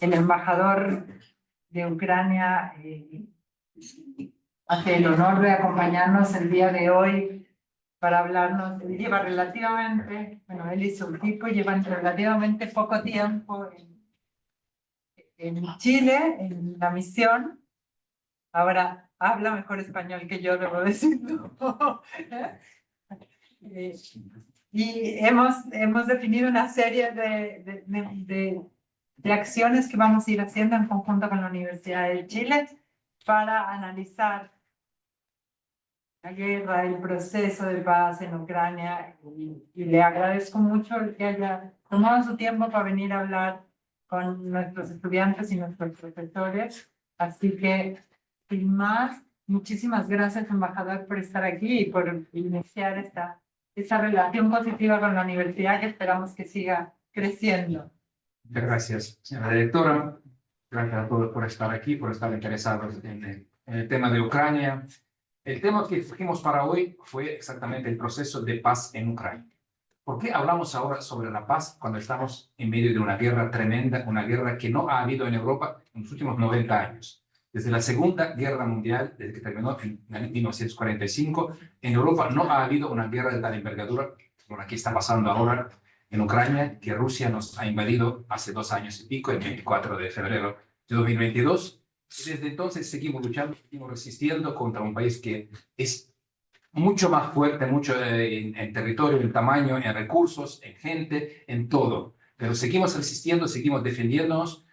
El embajador de Ucrania hace el honor de acompañarnos el día de hoy para hablarnos. Él lleva relativamente, bueno, él y su equipo llevan relativamente poco tiempo en Chile, en la misión. Ahora habla mejor español que yo, debo decirlo. Y hemos definido una serie de acciones que vamos a ir haciendo en conjunto con la Universidad de Chile para analizar la guerra, el proceso de paz en Ucrania. Y le agradezco mucho el que haya tomado su tiempo para venir a hablar con nuestros estudiantes y nuestros profesores. Así que, sin más, muchísimas gracias, embajador, por estar aquí y por iniciar esta relación positiva con la universidad que esperamos que siga creciendo. Muchas gracias, señora directora. Gracias a todos por estar aquí, por estar interesados en el tema de Ucrania. El tema que escogimos para hoy fue exactamente el proceso de paz en Ucrania. ¿Por qué hablamos ahora sobre la paz cuando estamos en medio de una guerra tremenda, una guerra que no ha habido en Europa en los últimos 90 años? Desde la Segunda Guerra Mundial, desde que terminó en 1945, en Europa no ha habido una guerra de tal envergadura como la que está pasando ahora en Ucrania, que Rusia nos ha invadido hace 2 años y pico, el 24 de febrero de 2022. Y desde entonces seguimos luchando, seguimos resistiendo contra un país que es mucho más fuerte, mucho en territorio, en tamaño, en recursos, en gente, en todo. Pero seguimos resistiendo, seguimos defendiéndonos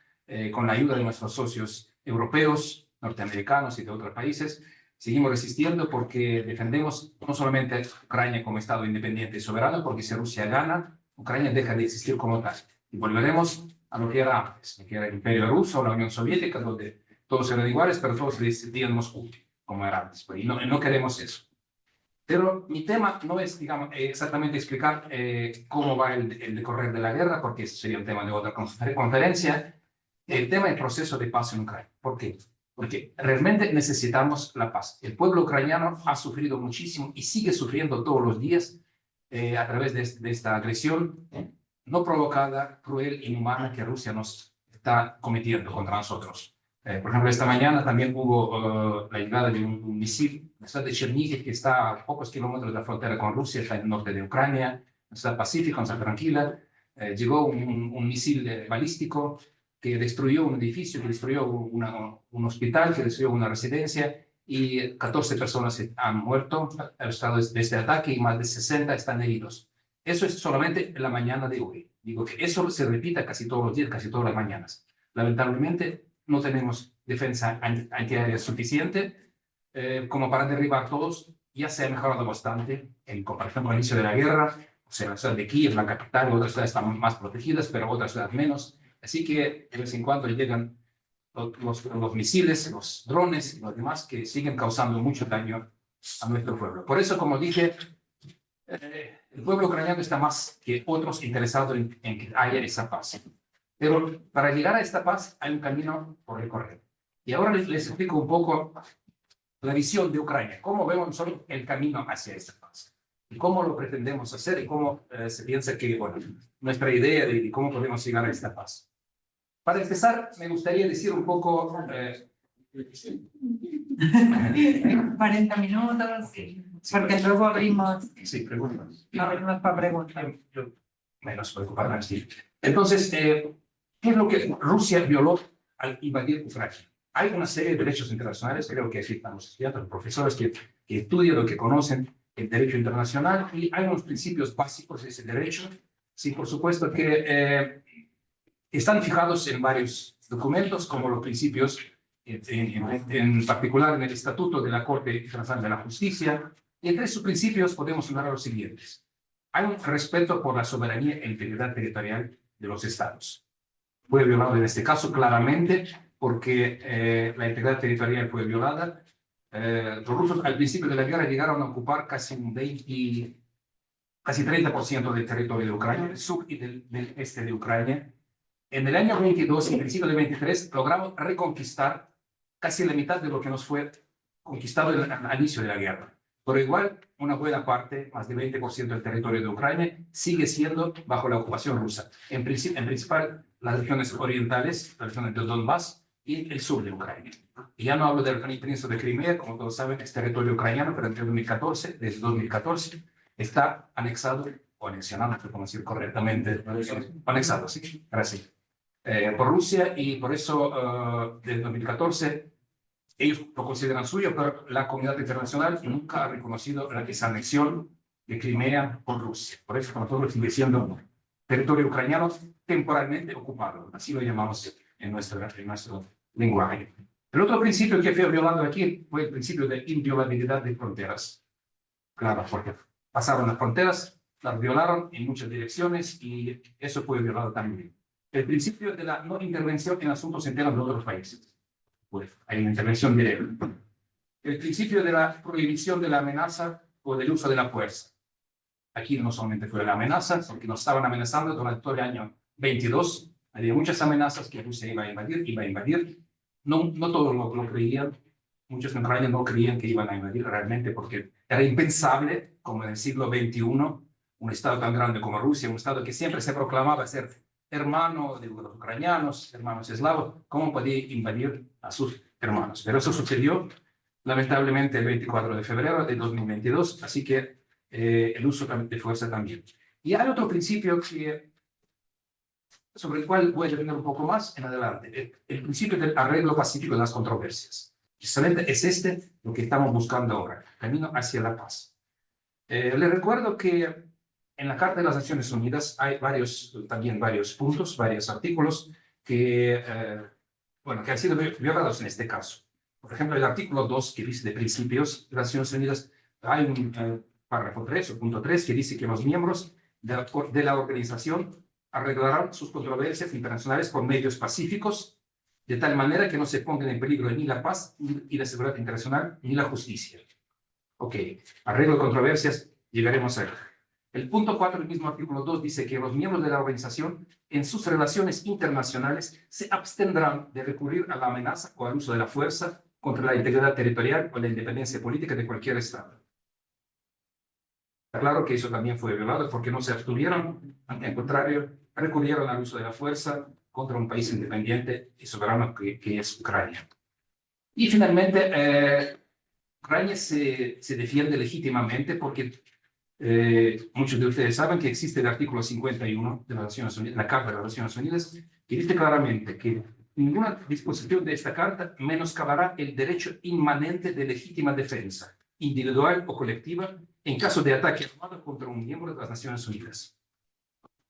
con la ayuda de nuestros socios europeos, norteamericanos y de otros países. Seguimos resistiendo porque defendemos no solamente a Ucrania como Estado independiente y soberano, porque si Rusia gana, Ucrania deja de existir como tal. Y volveremos a lo que era antes, lo que era el Imperio Ruso, la Unión Soviética, donde todos eran iguales, pero todos decidían Moscú, como era antes. Y no queremos eso. Pero mi tema no es, digamos, exactamente explicar cómo va el decorrer de la guerra, porque eso sería un tema de otra conferencia. El tema del proceso de paz en Ucrania. ¿Por qué? Porque realmente necesitamos la paz. El pueblo ucraniano ha sufrido muchísimo y sigue sufriendo todos los días a través de esta agresión no provocada, cruel, inhumana que Rusia nos está cometiendo contra nosotros. Por ejemplo, esta mañana también hubo la llegada de un misil en la ciudad de Chernihiv, que está a pocos kilómetros de la frontera con Rusia, está en el norte de Ucrania, una ciudad pacífica, una ciudad tranquila. Llegó un misil balístico que destruyó un edificio, que destruyó un hospital, que destruyó una residencia, y 14 personas han muerto de este ataque y más de 60 están heridos. Eso es solamente la mañana de hoy. Digo que eso se repita casi todos los días, casi todas las mañanas. Lamentablemente, no tenemos defensa antiaérea suficiente como para derribar todos. Ya se ha mejorado bastante en comparación con el inicio de la guerra. O sea, la ciudad de Kiev, la capital, otras ciudades están más protegidas, pero otras ciudades menos. Así que de vez en cuando llegan los misiles, los drones y los demás que siguen causando mucho daño a nuestro pueblo. Por eso, como dije, el pueblo ucraniano está más que otros interesado en que haya esa paz. Pero para llegar a esta paz hay un camino por recorrer. Y ahora les explico un poco la visión de Ucrania, cómo vemos nosotros el camino hacia esta paz. Y cómo lo pretendemos hacer y cómo se piensa que, bueno, nuestra idea de cómo podemos llegar a esta paz. Para empezar, me gustaría decir un poco... 40 minutos, porque luego abrimos, Sí, preguntas. abrimos para preguntas. Yo menos preocuparme así. Entonces, ¿qué es lo que Rusia violó al invadir Ucrania? Hay una serie de derechos internacionales, creo que aquí estamos estudiando, los profesores que estudian lo que conocen el derecho internacional, y hay unos principios básicos de ese derecho. Sí, por supuesto que están fijados en varios documentos, como los principios, en particular en el Estatuto de la Corte Internacional de la Justicia. Y entre esos principios podemos hablar los siguientes. Hay un respeto por la soberanía e integridad territorial de los estados. Fue violado en este caso claramente porque la integridad territorial fue violada. Los rusos al principio de la guerra llegaron a ocupar casi 30% del territorio de Ucrania, del sur y del este de Ucrania. En el año 22 y principio del 23 logramos reconquistar casi la mitad de lo que nos fue conquistado al inicio de la guerra. Pero igual, una buena parte, más del 20% del territorio de Ucrania, sigue siendo bajo la ocupación rusa. En principal, las regiones orientales, las regiones de Donbass y el sur de Ucrania. Y ya no hablo del península de Crimea, como todos saben, es territorio ucraniano, pero desde 2014, está anexado, o anexionado, no sé cómo decir correctamente, anexado, sí, gracias, por Rusia, y por eso, desde 2014, ellos lo consideran suyo, pero la comunidad internacional nunca ha reconocido esa anexión de Crimea por Rusia. Por eso, para nosotros sigue siendo territorio ucraniano temporalmente ocupado. Así lo llamamos en nuestro lenguaje. El otro principio que fue violado aquí fue el principio de inviolabilidad de fronteras. Claro, porque pasaron las fronteras, las violaron en muchas direcciones y eso fue violado también. El principio de la no intervención en asuntos internos de otros países. Pues hay una intervención directa. El principio de la prohibición de la amenaza o del uso de la fuerza. Aquí no solamente fue la amenaza, porque nos estaban amenazando durante todo el año 22. Había muchas amenazas que Rusia iba a invadir. No todos lo creían. Muchos en Ucrania no creían que iban a invadir realmente, porque era impensable, como en el siglo XXI, un estado tan grande como Rusia, un estado que siempre se proclamaba ser hermano de los ucranianos, hermanos eslavos, ¿cómo podía invadir a sus hermanos? Pero eso sucedió, lamentablemente, el 24 de febrero de 2022, así que el uso de fuerza también. Y hay otro principio sobre el cual voy a detener un poco más en adelante, el principio del arreglo pacífico de las controversias. Precisamente es lo que estamos buscando ahora, camino hacia la paz. Les recuerdo que en la Carta de las Naciones Unidas hay también varios puntos, varios artículos que han sido violados en este caso. Por ejemplo, el artículo 2, que dice de principios de las Naciones Unidas, hay un párrafo 3 o punto 3 que dice que los miembros de la organización arreglarán sus controversias internacionales por medios pacíficos, de tal manera que no se pongan en peligro ni la paz y la seguridad internacional, ni la justicia. Ok, arreglo de controversias, llegaremos a él. El punto 4 del mismo artículo 2 dice que los miembros de la organización en sus relaciones internacionales se abstendrán de recurrir a la amenaza o al uso de la fuerza contra la integridad territorial o la independencia política de cualquier Estado. Está claro que eso también fue violado porque no se abstuvieron, al contrario, recurrieron al uso de la fuerza contra un país independiente y soberano que es Ucrania. Y finalmente, Ucrania se defiende legítimamente porque muchos de ustedes saben que existe el artículo 51 de las Naciones Unidas, la Carta de las Naciones Unidas, que dice claramente que ninguna disposición de esta carta menoscabará el derecho inmanente de legítima defensa, individual o colectiva, en caso de ataque armado contra un miembro de las Naciones Unidas.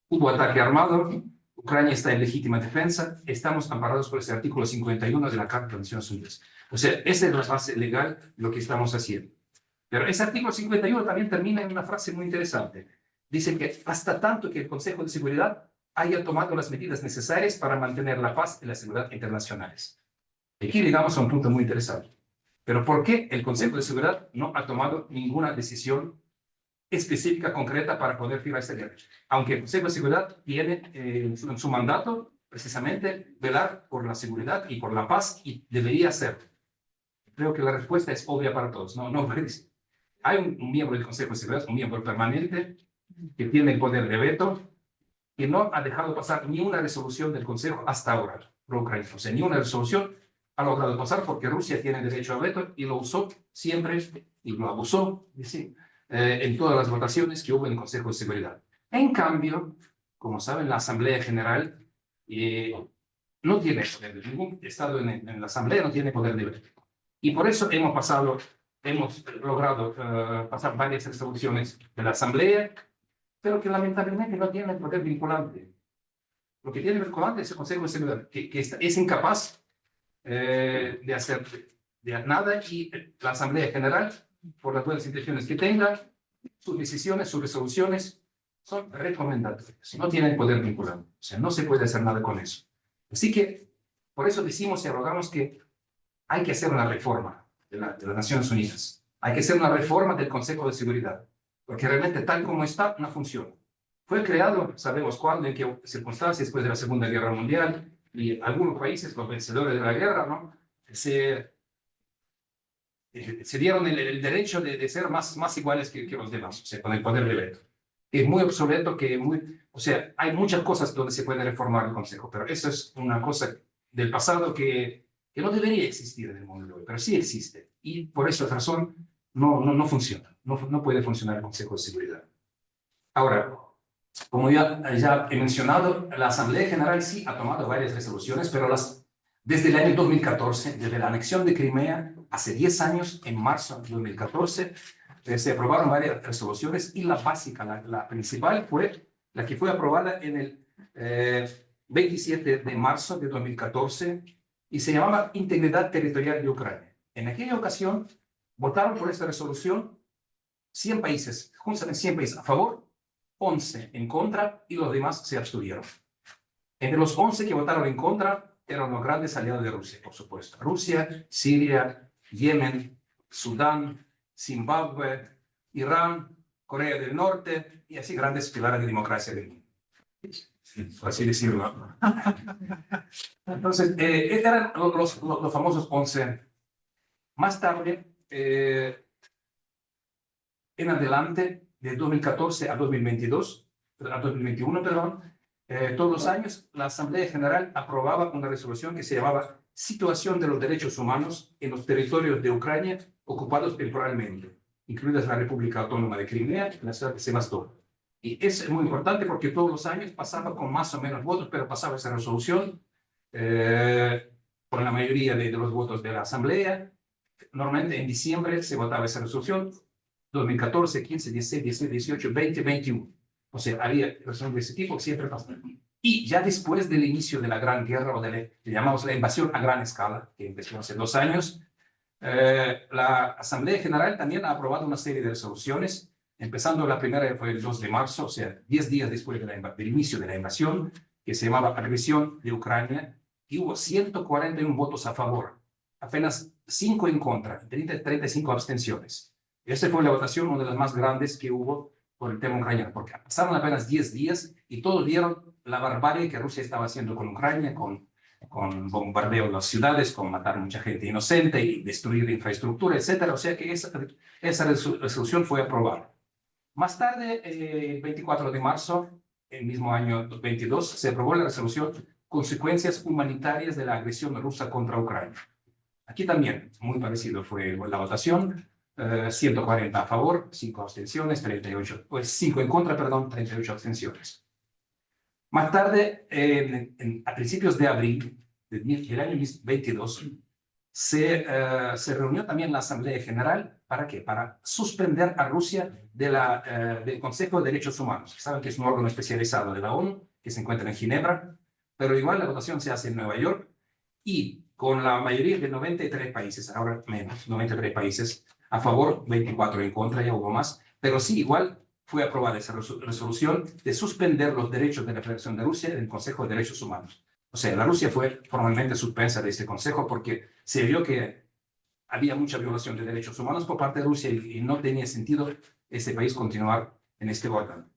Hubo ataque armado, Ucrania está en legítima defensa, estamos amparados por este artículo 51 de la Carta de las Naciones Unidas. O sea, esa es la base legal de lo que estamos haciendo. Pero ese artículo 51 también termina en una frase muy interesante. Dice que hasta tanto que el Consejo de Seguridad haya tomado las medidas necesarias para mantener la paz y la seguridad internacionales. Aquí llegamos a un punto muy interesante. Pero ¿por qué el Consejo de Seguridad no ha tomado ninguna decisión específica, concreta, para poder firmar este derecho? Aunque el Consejo de Seguridad tiene en su mandato precisamente velar por la seguridad y por la paz, y debería hacerlo. Creo que la respuesta es obvia para todos. No hay un miembro del Consejo de Seguridad, un miembro permanente, que tiene el poder de veto, que no ha dejado pasar ni una resolución del Consejo hasta ahora, pro Ucrania. O sea, ni una resolución ha logrado pasar porque Rusia tiene derecho a veto y lo usó siempre y lo abusó en todas las votaciones que hubo en el Consejo de Seguridad. En cambio, como saben, la Asamblea General no tiene poder, ningún Estado en la Asamblea no tiene poder de veto. Y por eso hemos logrado pasar varias resoluciones de la Asamblea, pero que lamentablemente no tienen poder vinculante. Lo que tiene vinculante es el Consejo de Seguridad, que es incapaz de hacer nada, y la Asamblea General, por las buenas intenciones que tenga, sus decisiones, sus resoluciones son recomendatorias, no tienen poder vinculante. O sea, no se puede hacer nada con eso. Así que, por eso decimos y rogamos que hay que hacer una reforma de las Naciones Unidas. Hay que hacer una reforma del Consejo de Seguridad, porque realmente tal como está, no funciona. Fue creado, sabemos cuándo, en qué circunstancias, después de la Segunda Guerra Mundial, y algunos países, los vencedores de la guerra, ¿no? se dieron el derecho de ser más iguales que los demás, o sea, con el poder de veto. Es muy obsoleto, o sea, hay muchas cosas donde se puede reformar el Consejo, pero eso es una cosa del pasado que no debería existir en el mundo de hoy, pero sí existe. Y por esa razón no funciona, no puede funcionar el Consejo de Seguridad. Ahora, como ya he mencionado, la Asamblea General sí ha tomado varias resoluciones, pero desde el año 2014, desde la anexión de Crimea, hace 10 años, en marzo de 2014, se aprobaron varias resoluciones y la básica, la principal, fue la que fue aprobada en el 27 de marzo de 2014 y se llamaba Integridad Territorial de Ucrania. En aquella ocasión votaron por esta resolución 100 países, justamente 100 países a favor, 11 en contra y los demás se abstuvieron. Entre los 11 que votaron en contra eran los grandes aliados de Rusia, por supuesto. Rusia, Siria, Yemen, Sudán, Zimbabue, Irán, Corea del Norte y así grandes pilares de democracia del mundo. Por así decirlo. Entonces, eran los famosos 11. Más tarde, en adelante, de 2014 a 2021, todos los años la Asamblea General aprobaba una resolución que se llamaba Situación de los Derechos Humanos en los territorios de Ucrania ocupados temporalmente, incluidas la República Autónoma de Crimea y la ciudad de Sebastopol. Y es muy importante porque todos los años pasaba con más o menos votos, pero pasaba esa resolución con la mayoría de los votos de la Asamblea. Normalmente en diciembre se votaba esa resolución, 2014, 15, 16, 17, 18, 20, 21. O sea, había resoluciones de ese tipo que siempre pasaban. Y ya después del inicio de la Gran Guerra, o le llamamos la invasión a gran escala, que empezó hace 2 años, la Asamblea General también ha aprobado una serie de resoluciones, empezando la primera fue el 2 de marzo, o sea, 10 días después del inicio de la invasión, que se llamaba Agresión de Ucrania, y hubo 141 votos a favor, apenas 5 en contra, 35 abstenciones. Esa fue la votación, una de las más grandes que hubo por el tema ucraniano, porque pasaron apenas 10 días y todos vieron la barbarie que Rusia estaba haciendo con Ucrania, con bombardeo de las ciudades, con matar mucha gente inocente y destruir infraestructura, etc. O sea que esa resolución fue aprobada. Más tarde, el 24 de marzo, el mismo año 22, se aprobó la resolución Consecuencias humanitarias de la agresión rusa contra Ucrania. Aquí también, muy parecido fue la votación. 140 a favor, 5 abstenciones, 5 en contra, 38 abstenciones. Más tarde, a principios de abril del año 22, se reunió también la Asamblea General. ¿Para qué? Para suspender a Rusia del Consejo de Derechos Humanos. Saben que es un órgano especializado de la ONU, que se encuentra en Ginebra, pero igual la votación se hace en Nueva York y con la mayoría de 93 países, ahora menos, 93 países, a favor, 24 en contra, ya hubo más, pero sí, igual fue aprobada esa resolución de suspender los derechos de la Federación de Rusia del Consejo de Derechos Humanos. O sea, la Rusia fue formalmente suspensa de este consejo porque se vio que había mucha violación de derechos humanos por parte de Rusia y no tenía sentido ese país continuar en este órgano.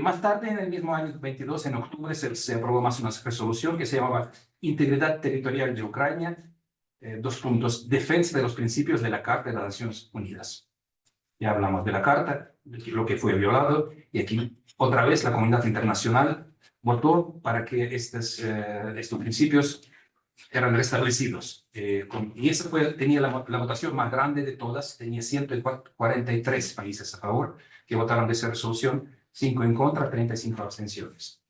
Más tarde, en el mismo año 22, en octubre, se aprobó más una resolución que se llamaba Integridad Territorial de Ucrania, 2 puntos, defensa de los principios de la Carta de las Naciones Unidas. Ya hablamos de la Carta, de lo que fue violado, y aquí otra vez la comunidad internacional votó para que estos principios eran restablecidos. Y esa tenía la votación más grande de todas, tenía 143 países a favor que votaron de esa resolución, 5 en contra, 35 abstenciones.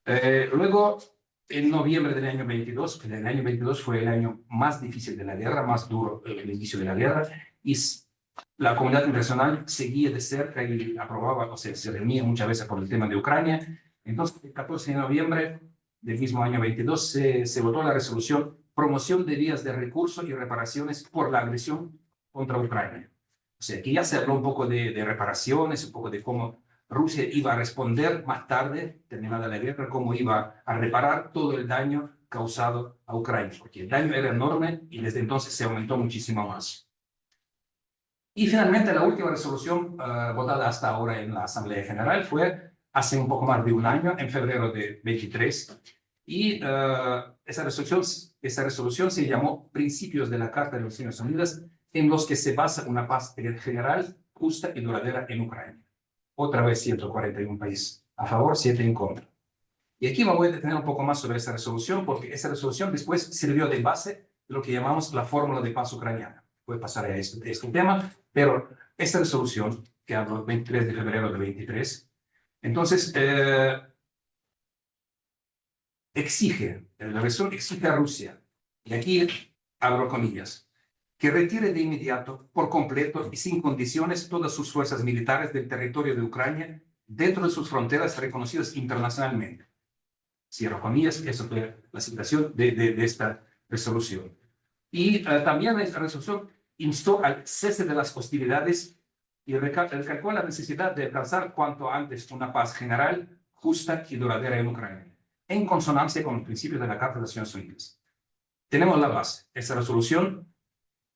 Luego, en noviembre del año 22, el año 22 fue el año más difícil de la guerra, más duro el inicio de la guerra, y la comunidad internacional seguía de cerca y aprobaba, o sea, se reunía muchas veces por el tema de Ucrania. Entonces, el 14 de noviembre del mismo año 22 se votó la resolución Promoción de vías de recurso y reparaciones por la agresión contra Ucrania. O sea, que ya se habló un poco de reparaciones, un poco de cómo Rusia iba a responder más tarde, terminada la guerra, cómo iba a reparar todo el daño causado a Ucrania, porque el daño era enorme y desde entonces se aumentó muchísimo más. Y finalmente la última resolución votada hasta ahora en la Asamblea General fue hace un poco más de un año, en febrero de 23, Y esa resolución se llamó Principios de la Carta de las Naciones Unidas, en los que se basa una paz general, justa y duradera en Ucrania. Otra vez 141 países a favor, 7 en contra. Y aquí me voy a detener un poco más sobre esa resolución, porque esa resolución después sirvió de base de lo que llamamos la fórmula de paz ucraniana. Voy a pasar a este tema, pero esta resolución, que hablo el 23 de febrero de 23, entonces la resolución exige a Rusia, y aquí abro comillas, que retire de inmediato, por completo y sin condiciones, todas sus fuerzas militares del territorio de Ucrania dentro de sus fronteras reconocidas internacionalmente. Cierro comillas, eso fue la citación de esta resolución. Y también esta resolución instó al cese de las hostilidades y recalcó la necesidad de alcanzar cuanto antes una paz general, justa y duradera en Ucrania, en consonancia con los principios de la Carta de las Naciones Unidas. Tenemos la base. Esta resolución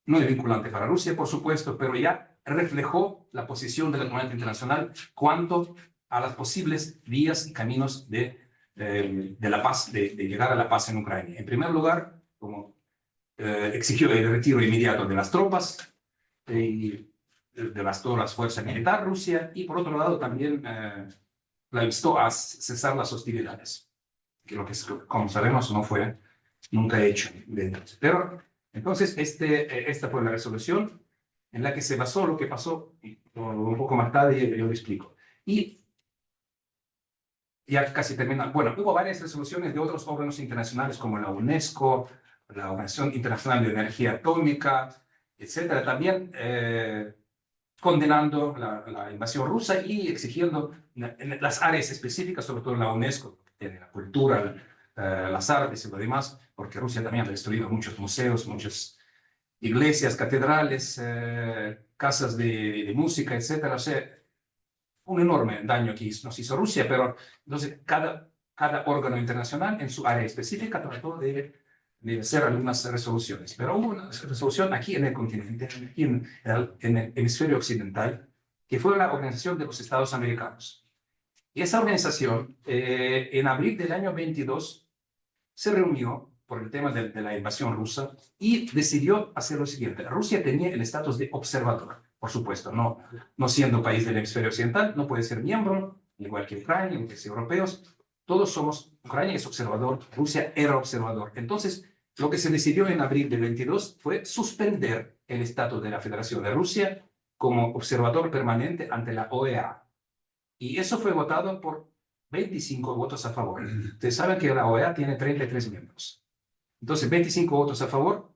no es vinculante para Rusia, por supuesto, pero ya reflejó la posición de la comunidad internacional cuanto a las posibles vías y caminos de la paz, de llegar a la paz en Ucrania. En primer lugar, como exigió el retiro inmediato de las tropas y de todas las fuerzas militares Rusia, y por otro lado también la instó a cesar las hostilidades, que lo que, como sabemos, no fue nunca hecho. Pero entonces esta fue la resolución en la que se basó lo que pasó un poco más tarde, yo lo explico. Y ya casi termina. Bueno, hubo varias resoluciones de otros órganos internacionales como la UNESCO, la Organización Internacional de Energía Atómica, etcétera, también condenando la invasión rusa y exigiendo en las áreas específicas, sobre todo en la UNESCO, en la cultura, las artes y lo demás, porque Rusia también ha destruido muchos museos, muchas iglesias, catedrales, casas de música, etcétera. O sea, un enorme daño que nos hizo Rusia, pero entonces cada órgano internacional en su área específica trató de hacer algunas resoluciones. Pero hubo una resolución aquí en el continente, aquí en el hemisferio occidental, que fue la Organización de los Estados Americanos. Y esa organización, en abril del año 22, se reunió por el tema de la invasión rusa y decidió hacer lo siguiente. Rusia tenía el estatus de observador, por supuesto, no siendo país del hemisferio occidental, no puede ser miembro, igual que Ucrania, igual que los europeos. Todos somos, Ucrania es observador, Rusia era observador. Entonces, lo que se decidió en abril del 22 fue suspender el estatus de la Federación de Rusia como observador permanente ante la OEA. Y eso fue votado por 25 votos a favor. Ustedes saben que la OEA tiene 33 miembros. Entonces, 25 votos a favor,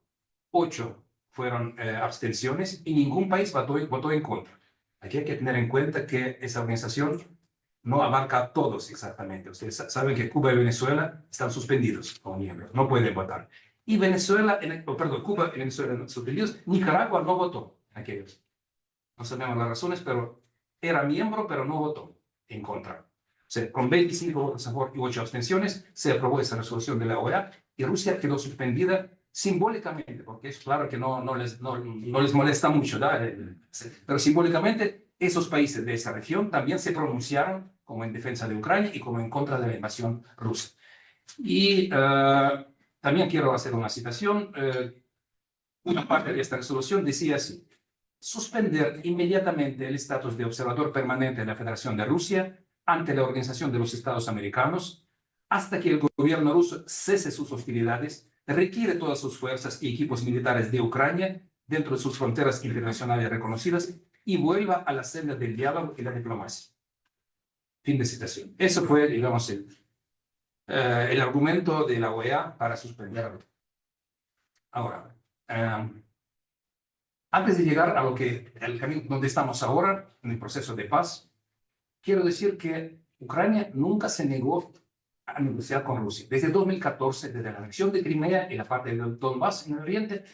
8 fueron abstenciones y ningún país votó en contra. Aquí hay que tener en cuenta que esa organización no abarca a todos exactamente. Ustedes saben que Cuba y Venezuela están suspendidos como miembros, no pueden votar. Y Cuba y Venezuela están suspendidos. Nicaragua no votó en aquellos. No sabemos las razones, pero era miembro, pero no votó en contra. O sea, con 25 votos a favor y 8 abstenciones, se aprobó esa resolución de la OEA y Rusia quedó suspendida simbólicamente, porque es claro que no les molesta mucho, ¿verdad? Pero simbólicamente esos países de esa región también se pronunciaron como en defensa de Ucrania y como en contra de la invasión rusa. Y también quiero hacer una citación. Una parte de esta resolución decía así: suspender inmediatamente el estatus de observador permanente de la Federación de Rusia ante la Organización de los Estados Americanos hasta que el gobierno ruso cese sus hostilidades, retire todas sus fuerzas y equipos militares de Ucrania dentro de sus fronteras internacionales reconocidas y vuelva a la senda del diálogo y la diplomacia. Fin de citación. Eso fue, digamos, el argumento de la OEA para suspenderlo. Ahora, antes de llegar a el camino donde estamos ahora, en el proceso de paz, quiero decir que Ucrania nunca se negó a negociar con Rusia. Desde 2014, desde la anexión de Crimea y la parte del Donbass en el oriente,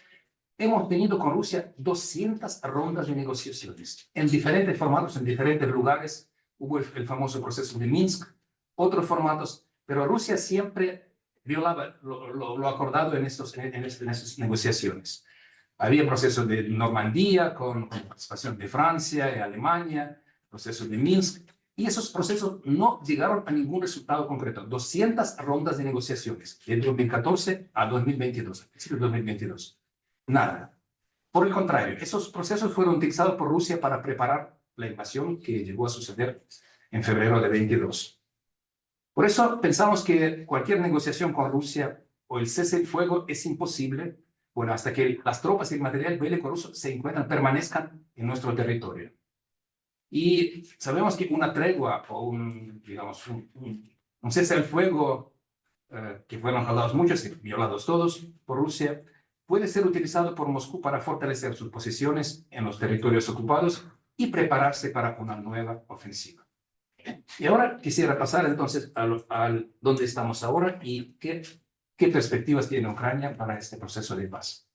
hemos tenido con Rusia 200 rondas de negociaciones en diferentes formatos, en diferentes lugares. Hubo el famoso proceso de Minsk, otros formatos, pero Rusia siempre violaba lo acordado en esas negociaciones. Había procesos de Normandía con participación de Francia y Alemania, procesos de Minsk, Y esos procesos no llegaron a ningún resultado concreto. 200 rondas de negociaciones, de 2014 a 2022, es decir, 2022. Nada. Por el contrario, esos procesos fueron utilizados por Rusia para preparar la invasión que llegó a suceder en febrero de 22. Por eso pensamos que cualquier negociación con Rusia o el cese del fuego es imposible, bueno, hasta que las tropas y el material bélico ruso se encuentran, permanezcan en nuestro territorio. Y sabemos que una tregua o digamos, un cese al fuego, que fueron hablados muchos y violados todos por Rusia, puede ser utilizado por Moscú para fortalecer sus posiciones en los territorios ocupados y prepararse para una nueva ofensiva. Y ahora quisiera pasar entonces a dónde estamos ahora y qué perspectivas tiene Ucrania para este proceso de paz.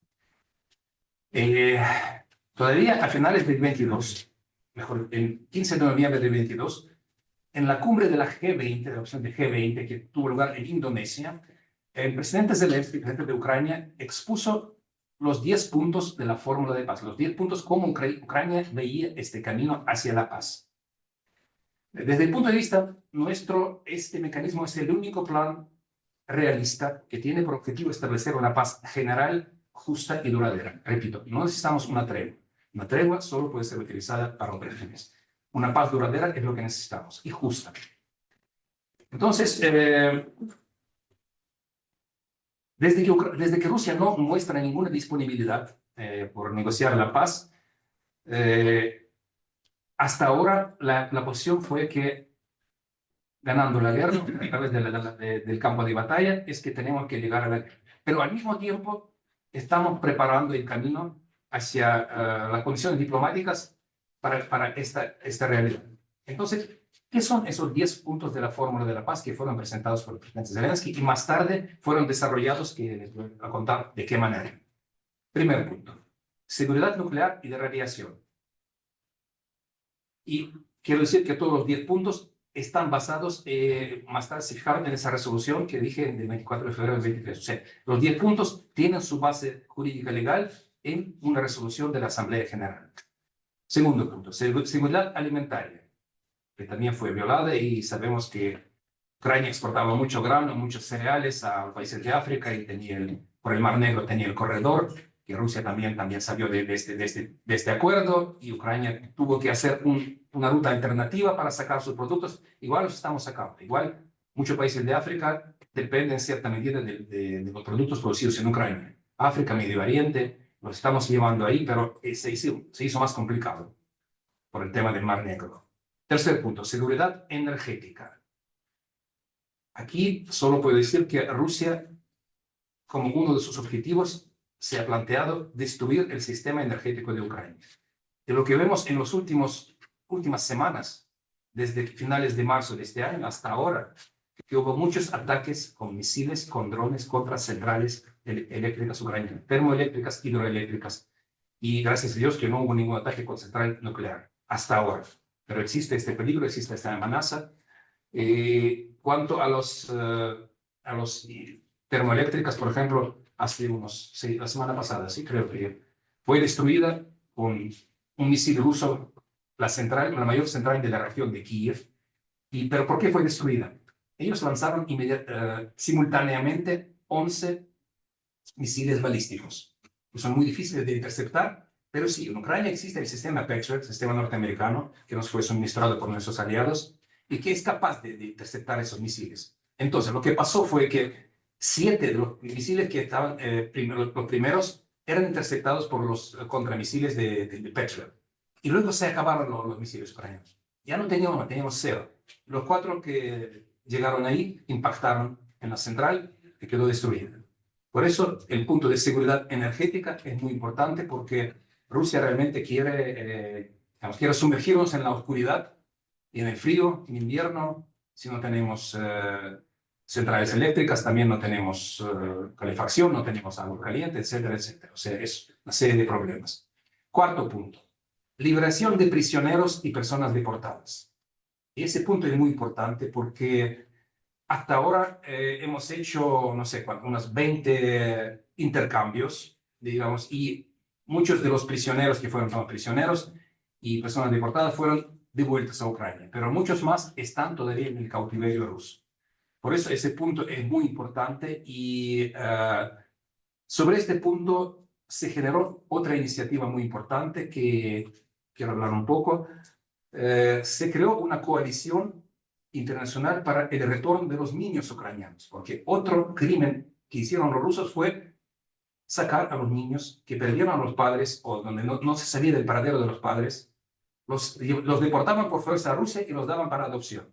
Todavía a finales del 22, mejor, el 15 de noviembre del 22, en la cumbre de la G20, de la opción de G20, que tuvo lugar en Indonesia, el presidente Zelensky, presidente de Ucrania, expuso los 10 puntos de la fórmula de paz, los 10 puntos cómo Ucrania veía este camino hacia la paz. Desde el punto de vista nuestro, este mecanismo es el único plan realista que tiene por objetivo establecer una paz general, justa y duradera. Repito, no necesitamos una tregua. Una tregua solo puede ser utilizada para otros fines. Una paz duradera es lo que necesitamos, y justa. Entonces, desde que Rusia no muestra ninguna disponibilidad por negociar la paz, hasta ahora la posición fue que, ganando la guerra a través del campo de batalla, es que tenemos que llegar a la guerra. Pero al mismo tiempo estamos preparando el camino hacia las condiciones diplomáticas para esta realidad. Entonces, ¿qué son esos 10 puntos de la fórmula de la paz que fueron presentados por el presidente Zelensky y más tarde fueron desarrollados, que les voy a contar de qué manera? Primer punto, seguridad nuclear y de radiación. Y quiero decir que todos los 10 puntos están basados, más tarde se fijaron en esa resolución que dije del 24 de febrero del 23. O sea, los 10 puntos tienen su base jurídica legal en una resolución de la Asamblea General. Segundo punto, seguridad alimentaria, que también fue violada, y sabemos que Ucrania exportaba mucho grano, muchos cereales a países de África y por el Mar Negro tenía el corredor, que Rusia también salió de este acuerdo, y Ucrania tuvo que hacer una ruta alternativa para sacar sus productos. Igual los estamos sacando. Hijo muchos países de África dependen en cierta medida de los productos producidos en Ucrania. África, Medio Oriente, los estamos llevando ahí, pero se hizo más complicado por el tema del Mar Negro. Tercer punto, seguridad energética. Aquí solo puedo decir que Rusia, como uno de sus objetivos, se ha planteado destruir el sistema energético de Ucrania. Y lo que vemos en las últimas semanas, desde finales de marzo de este año hasta ahora, que hubo muchos ataques con misiles, con drones contra centrales eléctricas ucranianas, termoeléctricas, hidroeléctricas. Y gracias a Dios que no hubo ningún ataque con central nuclear hasta ahora. Pero existe este peligro, existe esta amenaza. Cuanto a los termoeléctricas, por ejemplo, la semana pasada, sí, creo que fue destruida con un misil ruso, la mayor central de la región de Kiev. ¿Pero por qué fue destruida? Ellos lanzaron simultáneamente 11 misiles balísticos, que son muy difíciles de interceptar, pero sí, en Ucrania existe el sistema Patriot, el sistema norteamericano, que nos fue suministrado por nuestros aliados, y que es capaz de interceptar esos misiles. Entonces, lo que pasó fue que 7 de los misiles que estaban, los primeros, eran interceptados por los contramisiles de Patriot. Y luego se acabaron los misiles ucranianos. Ya no teníamos 0. Los 4 que llegaron ahí impactaron en la central, que quedó destruida. Por eso, el punto de seguridad energética es muy importante, porque Rusia realmente quiere sumergirnos en la oscuridad y en el frío, en invierno. Si no tenemos centrales eléctricas, también no tenemos calefacción, no tenemos agua caliente, etcétera, etcétera. O sea, es una serie de problemas. Cuarto punto, liberación de prisioneros y personas deportadas. Y ese punto es muy importante porque hasta ahora hemos hecho, no sé, unos 20 intercambios, digamos, y muchos de los prisioneros que fueron prisioneros y personas deportadas fueron devueltos a Ucrania, pero muchos más están todavía en el cautiverio ruso. Por eso ese punto es muy importante y sobre este punto se generó otra iniciativa muy importante que quiero hablar un poco. Se creó una coalición internacional para el retorno de los niños ucranianos, porque otro crimen que hicieron los rusos fue sacar a los niños que perdieron a los padres o donde no se sabía del paradero de los padres, los deportaban por fuerza a Rusia y los daban para adopción.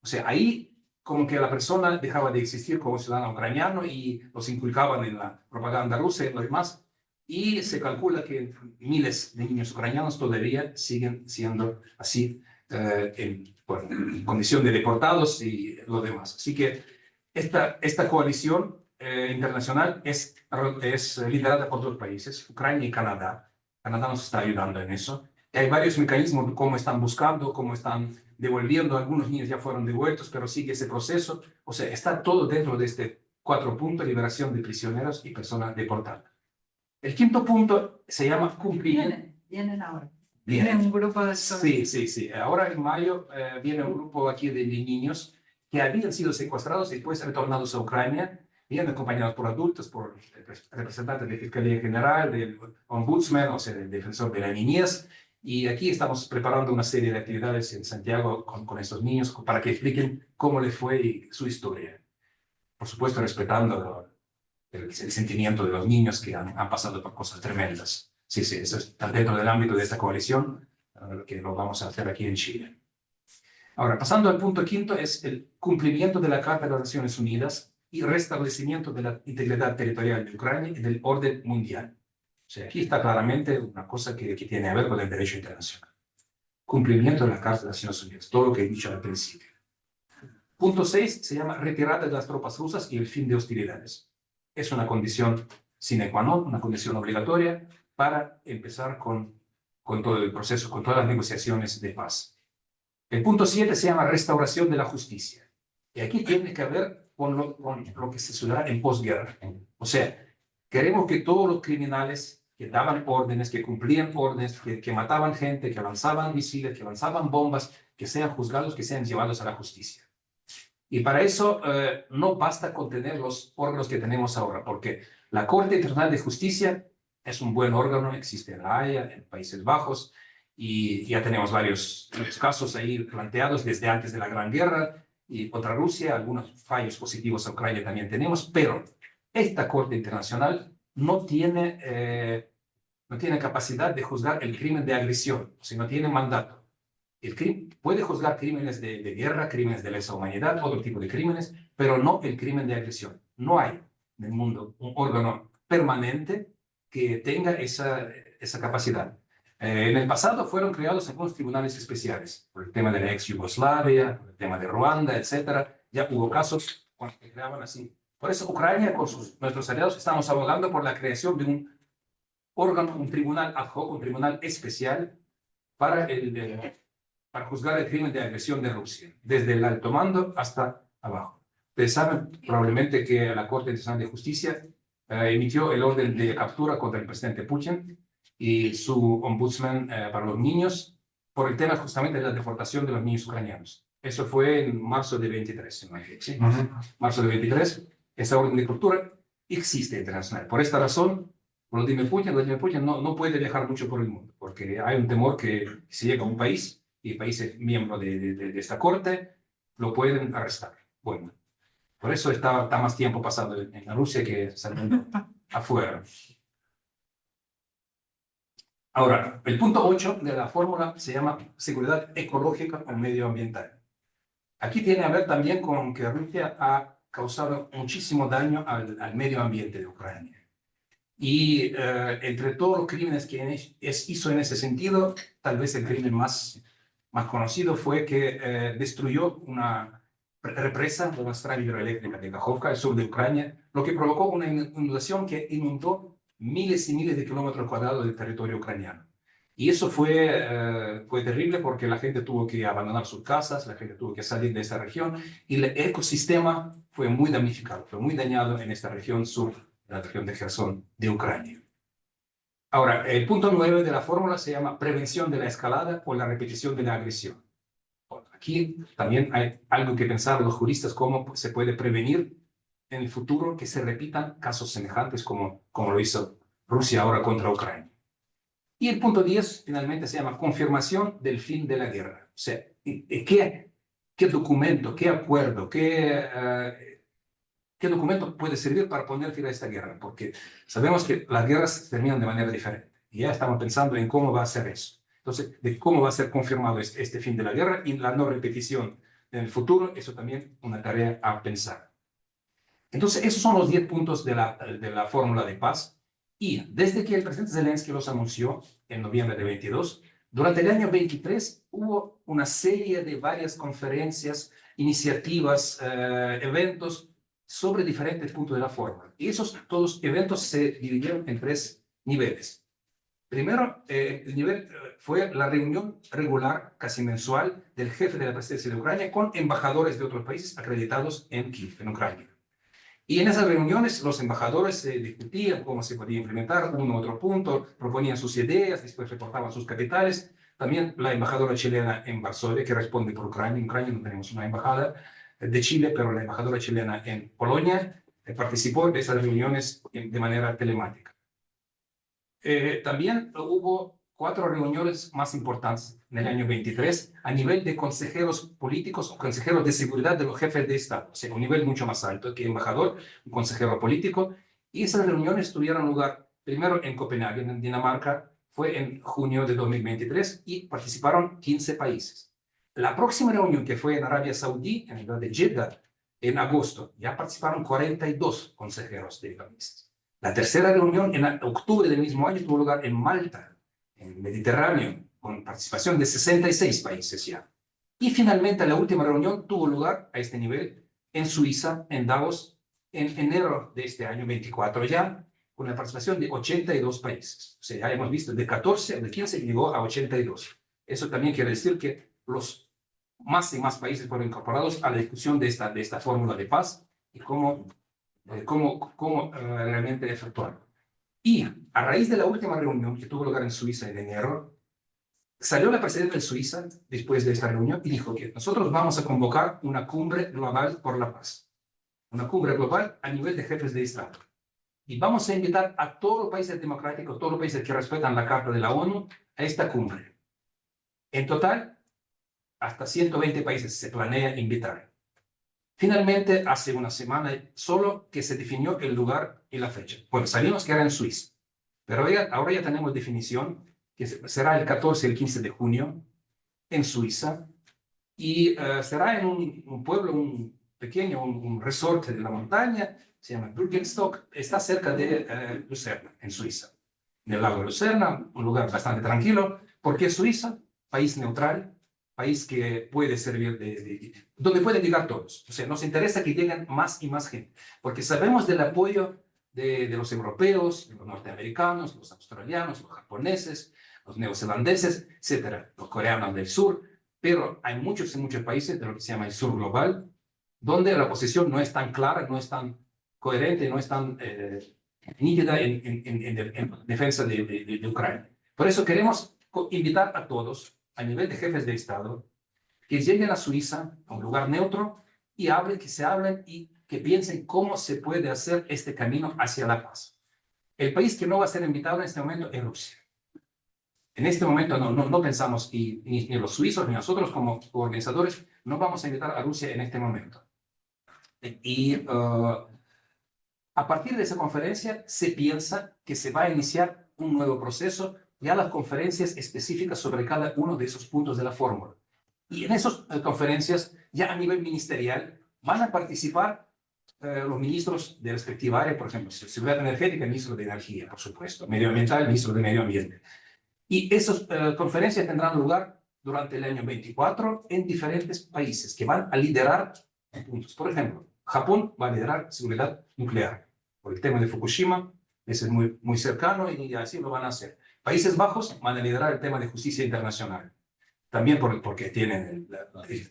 O sea, ahí como que la persona dejaba de existir como ciudadano ucraniano y los inculcaban en la propaganda rusa y lo demás. Y se calcula que miles de niños ucranianos todavía siguen siendo así, en condición de deportados y lo demás. Así que esta coalición internacional es liderada por dos países, Ucrania y Canadá. Canadá nos está ayudando en eso. Hay varios mecanismos de cómo están buscando, cómo están devolviendo. Algunos niños ya fueron devueltos, pero sigue ese proceso. O sea, está todo dentro de este 4 puntos, liberación de prisioneros y personas deportadas. El quinto punto se llama cumplimiento. Vienen ahora. Viene un grupo de... Sí. Ahora en mayo viene un grupo aquí de niños que habían sido secuestrados y después retornados a Ucrania. Vienen acompañados por adultos, por representantes de Fiscalía General, del Ombudsman, o sea, del Defensor de la Niñez. Y aquí estamos preparando una serie de actividades en Santiago con estos niños para que expliquen cómo les fue su historia. Por supuesto, respetando el sentimiento de los niños que han pasado por cosas tremendas. Sí, eso está dentro del ámbito de esta coalición, que lo vamos a hacer aquí en Chile. Ahora, pasando al punto quinto, es el cumplimiento de la Carta de las Naciones Unidas y restablecimiento de la integridad territorial de Ucrania y del orden mundial. O sea, aquí está claramente una cosa que tiene que ver con el derecho internacional. Cumplimiento de la Carta de las Naciones Unidas, todo lo que he dicho al principio. Punto 6 se llama retirada de las tropas rusas y el fin de hostilidades. Es una condición sine qua non, una condición obligatoria para empezar con todo el proceso, con todas las negociaciones de paz. El punto 7 se llama restauración de la justicia. Y aquí tiene que ver con lo que se sucederá en posguerra. O sea, queremos que todos los criminales que daban órdenes, que cumplían órdenes, que mataban gente, que lanzaban misiles, que lanzaban bombas, que sean juzgados, que sean llevados a la justicia. Y para eso no basta con tener los órganos que tenemos ahora, porque la Corte Internacional de Justicia es un buen órgano, existe en La Haya, en Países Bajos, y ya tenemos varios casos ahí planteados desde antes de la Gran Guerra y contra Rusia, algunos fallos positivos a Ucrania también tenemos, pero esta Corte Internacional no tiene capacidad de juzgar el crimen de agresión, o sea, no tiene mandato. Puede juzgar crímenes de guerra, crímenes de lesa humanidad, otro tipo de crímenes, pero no el crimen de agresión. No hay en el mundo un órgano permanente que tenga esa capacidad. En el pasado fueron creados algunos tribunales especiales, por el tema de la ex Yugoslavia, por el tema de Ruanda, etc. Ya hubo casos cuando se creaban así. Por eso Ucrania, con nuestros aliados, estamos abogando por la creación de un órgano, un tribunal ad hoc, un tribunal especial para juzgar el crimen de agresión de Rusia, desde el alto mando hasta abajo. Ustedes saben probablemente que la Corte Internacional de Justicia emitió el orden de captura contra el presidente Putin y su ombudsman para los niños por el tema justamente de la deportación de los niños ucranianos. Eso fue en marzo de 23, ¿sí? Marzo de 23, esa orden de captura existe internacional. Por esta razón, Vladimir Putin no puede viajar mucho por el mundo, porque hay un temor que si llega a un país, y países miembros de esta corte lo pueden arrestar. Bueno, por eso está más tiempo pasando en Rusia que saliendo afuera. Ahora, el punto 8 de la fórmula se llama seguridad ecológica o medioambiental. Aquí tiene que ver también con que Rusia ha causado muchísimo daño al medio ambiente de Ucrania. Y entre todos los crímenes que hizo en ese sentido, tal vez el crimen más conocido fue que destruyó una represa de la central hidroeléctrica de Kajovka, al sur de Ucrania, lo que provocó una inundación que inundó miles y miles de kilómetros cuadrados del territorio ucraniano. Y eso fue terrible porque la gente tuvo que abandonar sus casas, la gente tuvo que salir de esa región y el ecosistema fue muy damnificado, fue muy dañado en esta región sur, la región de Gerson de Ucrania. Ahora, el punto 9 de la fórmula se llama prevención de la escalada o la repetición de la agresión. Aquí también hay algo que pensar los juristas, cómo se puede prevenir en el futuro que se repitan casos semejantes como lo hizo Rusia ahora contra Ucrania. Y el punto 10 finalmente se llama confirmación del fin de la guerra. O sea, ¿qué documento, qué acuerdo, qué documento puede servir para poner fin a esta guerra? Porque sabemos que las guerras terminan de manera diferente. Y ya estamos pensando en cómo va a ser eso. Entonces, de cómo va a ser confirmado este fin de la guerra y la no repetición en el futuro, eso también es una tarea a pensar. Entonces, esos son los 10 puntos de la fórmula de paz. Y desde que el presidente Zelensky los anunció en noviembre de 22, durante el año 23 hubo una serie de varias conferencias, iniciativas, eventos sobre diferentes puntos de la fórmula. Y esos todos eventos se dividieron en 3 niveles. Primero, el nivel fue la reunión regular, casi mensual, del jefe de la presidencia de Ucrania con embajadores de otros países acreditados en Kiev, en Ucrania. Y en esas reuniones los embajadores discutían cómo se podía implementar uno u otro punto, proponían sus ideas, después reportaban sus capitales. También la embajadora chilena en Varsovia, que responde por Ucrania. En Ucrania no tenemos una embajada de Chile, pero la embajadora chilena en Polonia participó de esas reuniones de manera telemática. También hubo 4 reuniones más importantes en el año 23 a nivel de consejeros políticos o consejeros de seguridad de los jefes de Estado, o sea, un nivel mucho más alto que embajador, un consejero político. Y esas reuniones tuvieron lugar primero en Copenhague, en Dinamarca, fue en junio de 2023 y participaron 15 países. La próxima reunión, que fue en Arabia Saudí, en la ciudad de Jeddah, en agosto, ya participaron 42 consejeros de países. La tercera reunión en octubre del mismo año tuvo lugar en Malta, en el Mediterráneo, con participación de 66 países ya. Y finalmente la última reunión tuvo lugar a este nivel en Suiza, en Davos, en enero de este año 24 ya, con la participación de 82 países. O sea, ya hemos visto de 14 o de 15 llegó a 82. Eso también quiere decir que los más y más países fueron incorporados a la discusión de esta fórmula de paz y cómo realmente efectuarlo. Y a raíz de la última reunión que tuvo lugar en Suiza en enero, salió la presidenta de Suiza después de esta reunión y dijo que nosotros vamos a convocar una cumbre global por la paz, una cumbre global a nivel de jefes de Estado. Y vamos a invitar a todos los países democráticos, todos los países que respetan la Carta de la ONU, a esta cumbre. En total, hasta 120 países se planea invitar. Finalmente, hace una semana solo que se definió el lugar y la fecha. Bueno, sabíamos que era en Suiza, pero ahora ya tenemos definición que será el 14 y el 15 de junio en Suiza y será en un pueblo, un pequeño, un resort de la montaña, se llama Bürgenstock, está cerca de Lucerna, en Suiza, en el lago de Lucerna, un lugar bastante tranquilo, porque Suiza, país neutral, país que puede servir donde pueden llegar todos. O sea, nos interesa que lleguen más y más gente, porque sabemos del apoyo de los europeos, de los norteamericanos, los australianos, los japoneses, los neozelandeses, etcétera, los coreanos del sur, pero hay muchos países de lo que se llama el sur global, donde la posición no es tan clara, no es tan coherente, no es tan nítida en defensa de Ucrania. Por eso queremos invitar a todos, a nivel de jefes de Estado, que lleguen a Suiza, a un lugar neutro, y que se hablen y que piensen cómo se puede hacer este camino hacia la paz. El país que no va a ser invitado en este momento es Rusia. En este momento no pensamos, y ni los suizos ni nosotros como organizadores, no vamos a invitar a Rusia en este momento. Y a partir de esa conferencia se piensa que se va a iniciar un nuevo proceso, ya las conferencias específicas sobre cada uno de esos puntos de la fórmula. Y en esas conferencias, ya a nivel ministerial, van a participar los ministros de respectiva área, por ejemplo, seguridad energética, el ministro de Energía, por supuesto, medioambiental, el ministro de Medio Ambiente. Y esas conferencias tendrán lugar durante el año 24 en diferentes países que van a liderar puntos. Por ejemplo, Japón va a liderar seguridad nuclear. Por el tema de Fukushima, ese es muy cercano y así lo van a hacer. Países Bajos van a liderar el tema de justicia internacional. También porque tienen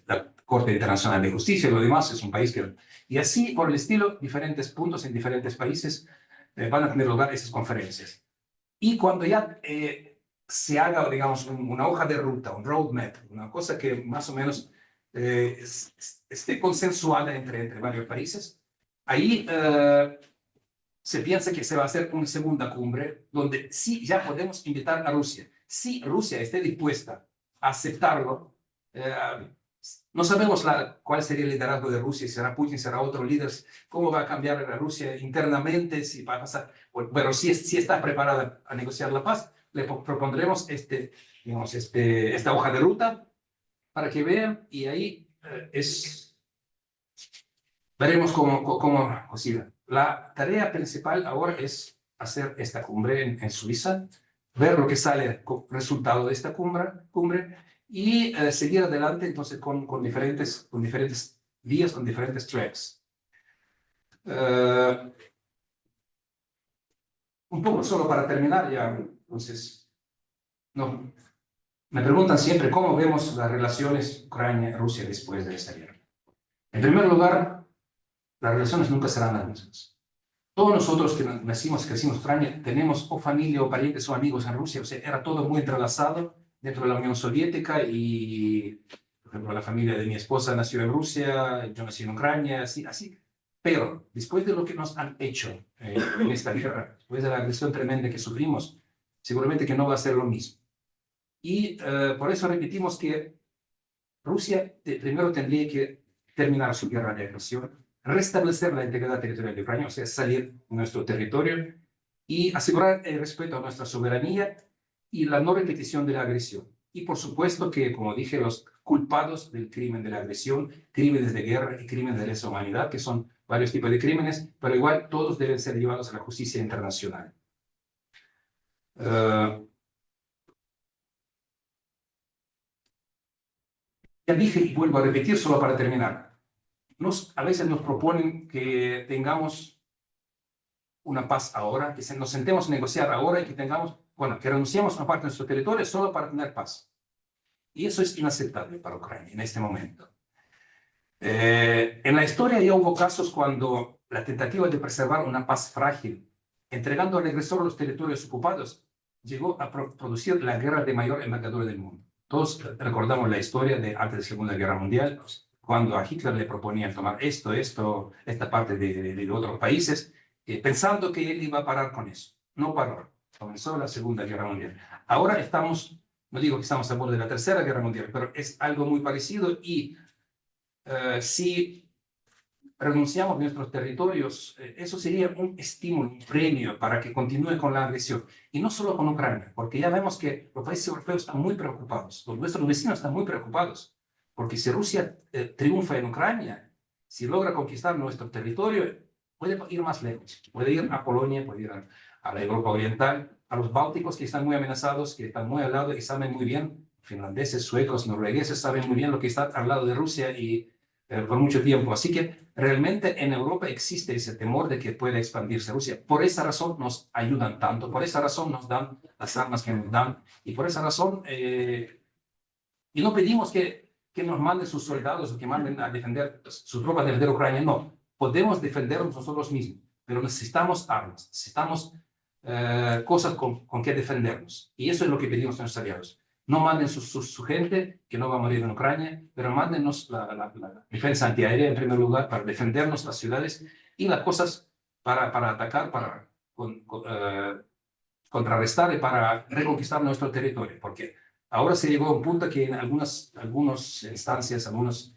la Corte Internacional de Justicia y lo demás, es un país que... Y así, por el estilo, diferentes puntos en diferentes países van a tener lugar esas conferencias. Y cuando ya se haga, digamos, una hoja de ruta, un roadmap, una cosa que más o menos esté consensuada entre varios países, ahí se piensa que se va a hacer una segunda cumbre donde sí ya podemos invitar a Rusia. Si Rusia esté dispuesta a aceptarlo, no sabemos cuál sería el liderazgo de Rusia, si será Putin, será otro líder, cómo va a cambiar la Rusia internamente, si va a pasar, pero si está preparada a negociar la paz, le propondremos digamos, esta hoja de ruta para que vean y ahí veremos cómo siga. La tarea principal ahora es hacer esta cumbre en Suiza, ver lo que sale como resultado de esta cumbre y seguir adelante entonces con diferentes vías, con diferentes tracks. Un poco solo para terminar ya, entonces, no, me preguntan siempre cómo vemos las relaciones Ucrania-Rusia después de esta guerra. En primer lugar, las relaciones nunca serán las mismas. Todos nosotros que nacimos, crecimos en Ucrania, tenemos o familia o parientes o amigos en Rusia, o sea, era todo muy entrelazado dentro de la Unión Soviética y, por ejemplo, la familia de mi esposa nació en Rusia, yo nací en Ucrania, así. Pero después de lo que nos han hecho en esta guerra, después de la agresión tremenda que sufrimos, seguramente que no va a ser lo mismo. Y por eso repetimos que Rusia primero tendría que terminar su guerra de agresión, restablecer la integridad territorial de Ucrania, o sea, salir de nuestro territorio y asegurar el respeto a nuestra soberanía y la no repetición de la agresión. Y por supuesto que, como dije, los culpados del crimen de la agresión, crímenes de guerra y crímenes de lesa humanidad, que son varios tipos de crímenes, pero igual todos deben ser llevados a la justicia internacional. Ya dije y vuelvo a repetir solo para terminar. A veces nos proponen que tengamos una paz ahora, que nos sentemos a negociar ahora y que que renunciemos a una parte de nuestro territorio solo para tener paz. Y eso es inaceptable para Ucrania en este momento. En la historia ya hubo casos cuando la tentativa de preservar una paz frágil, entregando al agresor los territorios ocupados, llegó a producir la guerra de mayor envergadura del mundo. Todos recordamos la historia de antes de la Segunda Guerra Mundial, cuando a Hitler le proponían tomar esta parte de otros países, pensando que él iba a parar con eso. No paró. Comenzó la Segunda Guerra Mundial. Ahora no digo que estamos a bordo de la Tercera Guerra Mundial, pero es algo muy parecido y si renunciamos a nuestros territorios, eso sería un estímulo, un premio para que continúe con la agresión. Y no solo con Ucrania, porque ya vemos que los países europeos están muy preocupados, nuestros vecinos están muy preocupados, porque si Rusia triunfa en Ucrania, si logra conquistar nuestro territorio, puede ir más lejos, puede ir a Polonia, puede ir a la Europa Oriental, a los bálticos que están muy amenazados, que están muy al lado y saben muy bien, finlandeses, suecos, noruegueses, saben muy bien lo que está al lado de Rusia y por mucho tiempo. Así que realmente en Europa existe ese temor de que pueda expandirse Rusia. Por esa razón nos ayudan tanto, por esa razón nos dan las armas que nos dan y por esa razón, y no pedimos que nos manden sus soldados o que manden a defender sus tropas de defender Ucrania, no. Podemos defendernos nosotros mismos, pero necesitamos armas, necesitamos cosas con que defendernos. Y eso es lo que pedimos a nuestros aliados. No manden su gente, que no va a morir en Ucrania, pero mándennos la defensa antiaérea en primer lugar para defendernos las ciudades y las cosas para atacar, para contrarrestar y para reconquistar nuestro territorio. Porque ahora se llegó a un punto que en algunas instancias, algunas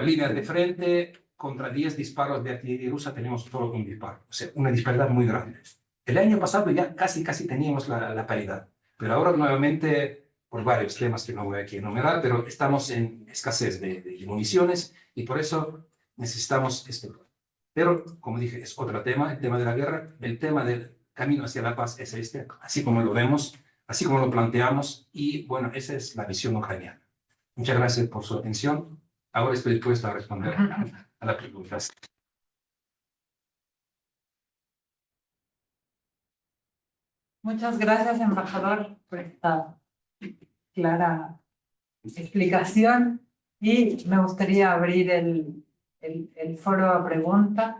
líneas de frente, contra 10 disparos de artillería rusa tenemos solo un disparo. O sea, una disparidad muy grande. El año pasado ya casi teníamos la paridad. Pero ahora nuevamente, por varios temas que no voy aquí a enumerar, pero estamos en escasez de municiones y por eso necesitamos este plan. Pero, como dije, es otro tema, el tema de la guerra. El tema del camino hacia la paz es así como lo vemos, así como lo planteamos y, bueno, esa es la visión ucraniana. Muchas gracias por su atención. Ahora estoy dispuesto a responder a las preguntas. Muchas gracias, embajador, por esta clara explicación y me gustaría abrir el foro a preguntas.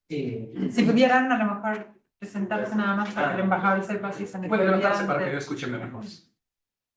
Si pudieran, a lo mejor presentarse nada más para que el embajador sepa si se Puede levantarse para que yo necesita. escuche mejor.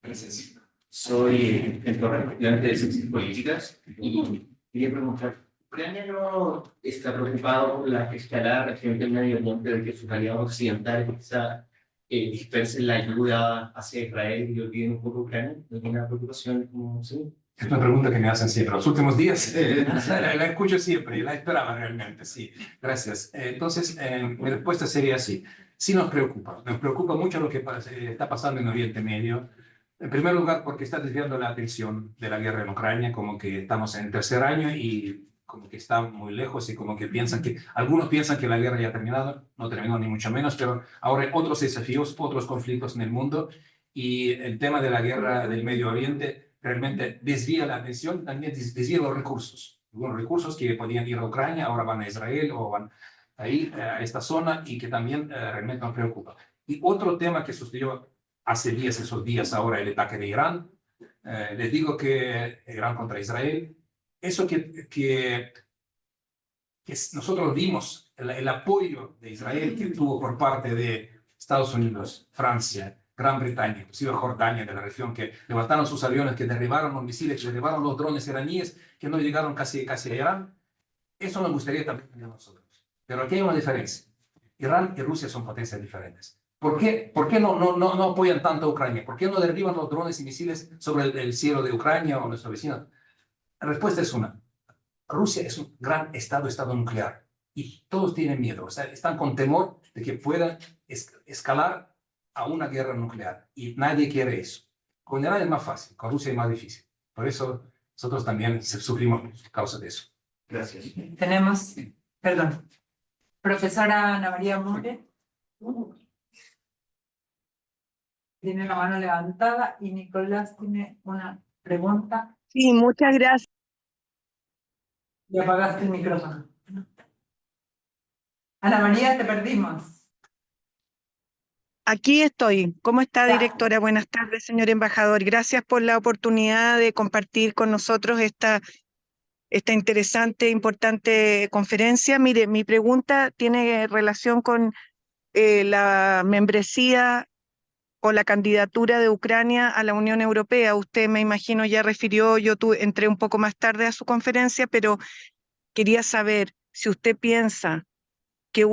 Gracias. Soy mentor estudiante de Ciencias Políticas y quería preguntar, ¿Ucrania no está preocupado por la escalada reciente del Medio Oriente de que sus aliados occidentales quizá dispersen la ayuda hacia Israel y olviden un poco Ucrania? ¿No tiene una preocupación como sí? Es una pregunta que me hacen siempre. Los últimos días la escucho siempre y la esperaba realmente, sí. Gracias. Entonces, mi respuesta sería así. Sí nos preocupa mucho lo que está pasando en Oriente Medio. En primer lugar, porque está desviando la atención de la guerra en Ucrania, como que estamos en el tercer año y como que está muy lejos y como que algunos piensan que la guerra ya ha terminado, no terminó ni mucho menos, pero ahora hay otros desafíos, otros conflictos en el mundo y el tema de la guerra del Medio Oriente realmente desvía la atención, también desvía los recursos. Algunos recursos que podían ir a Ucrania ahora van a Israel o van ahí a esta zona y que también realmente nos preocupa. Y otro tema que sucedió hace esos días ahora, el ataque de Irán. Les digo que Irán contra Israel, eso que nosotros vimos, el apoyo de Israel que tuvo por parte de Estados Unidos, Francia, Gran Bretaña, inclusive Jordania de la región, que levantaron sus aviones, que derribaron los misiles, que derribaron los drones iraníes, que no llegaron casi a Irán, eso nos gustaría también a nosotros. Pero aquí hay una diferencia. Irán y Rusia son potencias diferentes. ¿Por qué no apoyan tanto a Ucrania? ¿Por qué no derriban los drones y misiles sobre el cielo de Ucrania o nuestros vecinos? La respuesta es una. Rusia es un gran estado nuclear y todos tienen miedo, o sea, están con temor de que puedan escalar a una guerra nuclear y nadie quiere eso. Con Irán es más fácil, con Rusia es más difícil. Por eso nosotros también sufrimos a causa de eso. Gracias. Tenemos, perdón, profesora Ana María Mure. Tiene la mano levantada y Nicolás tiene una pregunta. Sí, muchas gracias. Y apagaste el micrófono. Ana María, te perdimos. Aquí estoy. ¿Cómo está, Ya. directora? Buenas tardes, señor embajador. Gracias por la oportunidad de compartir con nosotros esta interesante, importante conferencia. Mire, mi pregunta tiene relación con la membresía o la candidatura de Ucrania a la Unión Europea. Usted, me imagino, ya refirió, entré un poco más tarde a su conferencia, pero quería saber si usted piensa que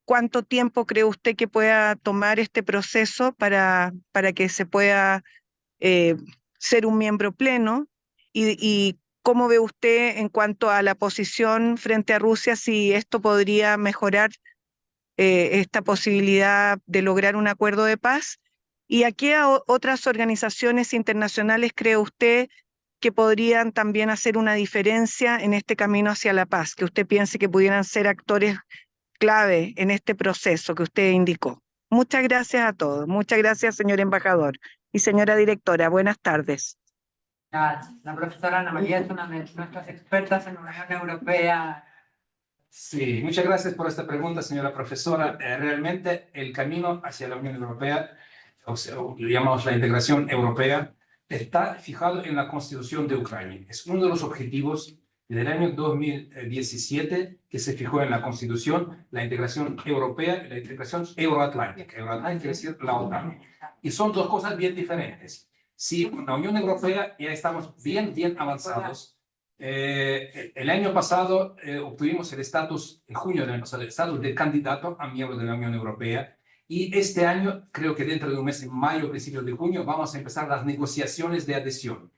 ¿cuánto tiempo cree usted que pueda tomar este proceso para que se pueda ser un miembro pleno? Y cómo ve usted en cuanto a la posición frente a Rusia, si esto podría mejorar esta posibilidad de lograr un acuerdo de paz? ¿Y a qué otras organizaciones internacionales cree usted que podrían también hacer una diferencia en este camino hacia la paz, que usted piense que pudieran ser actores clave en este proceso que usted indicó? Muchas gracias a todos. Muchas gracias, señor embajador y señora directora. Buenas tardes. La profesora Ana María es una de nuestras expertas en la Unión Europea. Sí, muchas gracias por esta pregunta, señora profesora. Realmente el camino hacia la Unión Europea, o sea, lo llamamos la integración europea, está fijado en la Constitución de Ucrania. Es uno de los objetivos del año 2017 que se fijó en la Constitución, la integración europea y la integración euroatlántica. Euroatlántica quiere decir la OTAN. Y son dos cosas bien diferentes. Sí, con la Unión Europea ya estamos bien avanzados. El año pasado obtuvimos el estatus, en junio del año pasado, el estatus de candidato a miembro de la Unión Europea. Y este año, creo que dentro de un mes, en mayo, principios de junio, vamos a empezar las negociaciones de adhesión.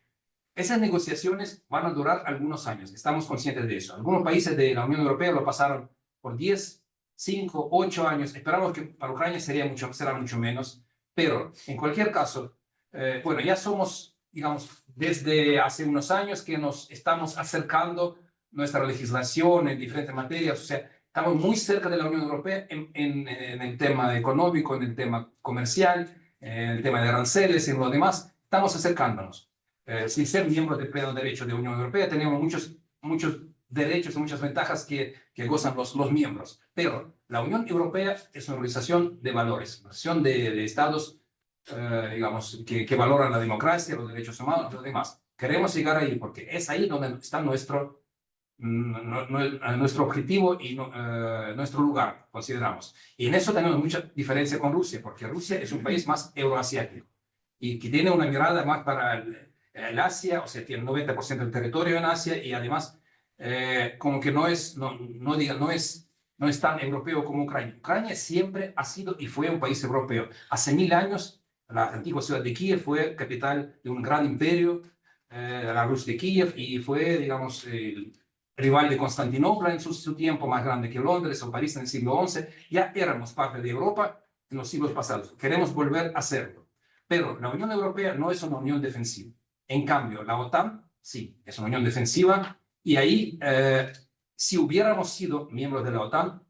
Esas negociaciones van a durar algunos años, estamos conscientes de eso. Algunos países de la Unión Europea lo pasaron por 10, 5, 8 años. Esperamos que para Ucrania será mucho menos. Pero, en cualquier caso, bueno, ya somos, digamos, desde hace unos años que nos estamos acercando nuestra legislación en diferentes materias, o sea, estamos muy cerca de la Unión Europea en el tema económico, en el tema comercial, en el tema de aranceles, en lo demás, estamos acercándonos. Sin ser miembros de pleno derecho de la Unión Europea, tenemos muchos derechos y muchas ventajas que gozan los miembros. Pero la Unión Europea es una organización de valores, una organización de estados digamos, que valoran la democracia, los derechos humanos y los demás. Queremos llegar ahí porque es ahí donde está nuestro nuestro objetivo y nuestro lugar, consideramos. Y en eso tenemos mucha diferencia con Rusia, porque Rusia es un país más euroasiático y que tiene una mirada más para el Asia, o sea, tiene 90% del territorio en Asia y además como que no es tan europeo como Ucrania. Ucrania siempre ha sido y fue un país europeo. Hace 1000 años, la antigua ciudad de Kiev fue capital de un gran imperio, la Rus de Kiev, y fue, digamos, el rival de Constantinopla en su tiempo, más grande que Londres o París en el siglo XI. Ya éramos parte de Europa en los siglos pasados. Queremos volver a serlo. Pero la Unión Europea no es una unión defensiva. En cambio, la OTAN sí, es una unión defensiva. Y ahí, si hubiéramos sido miembros de la OTAN,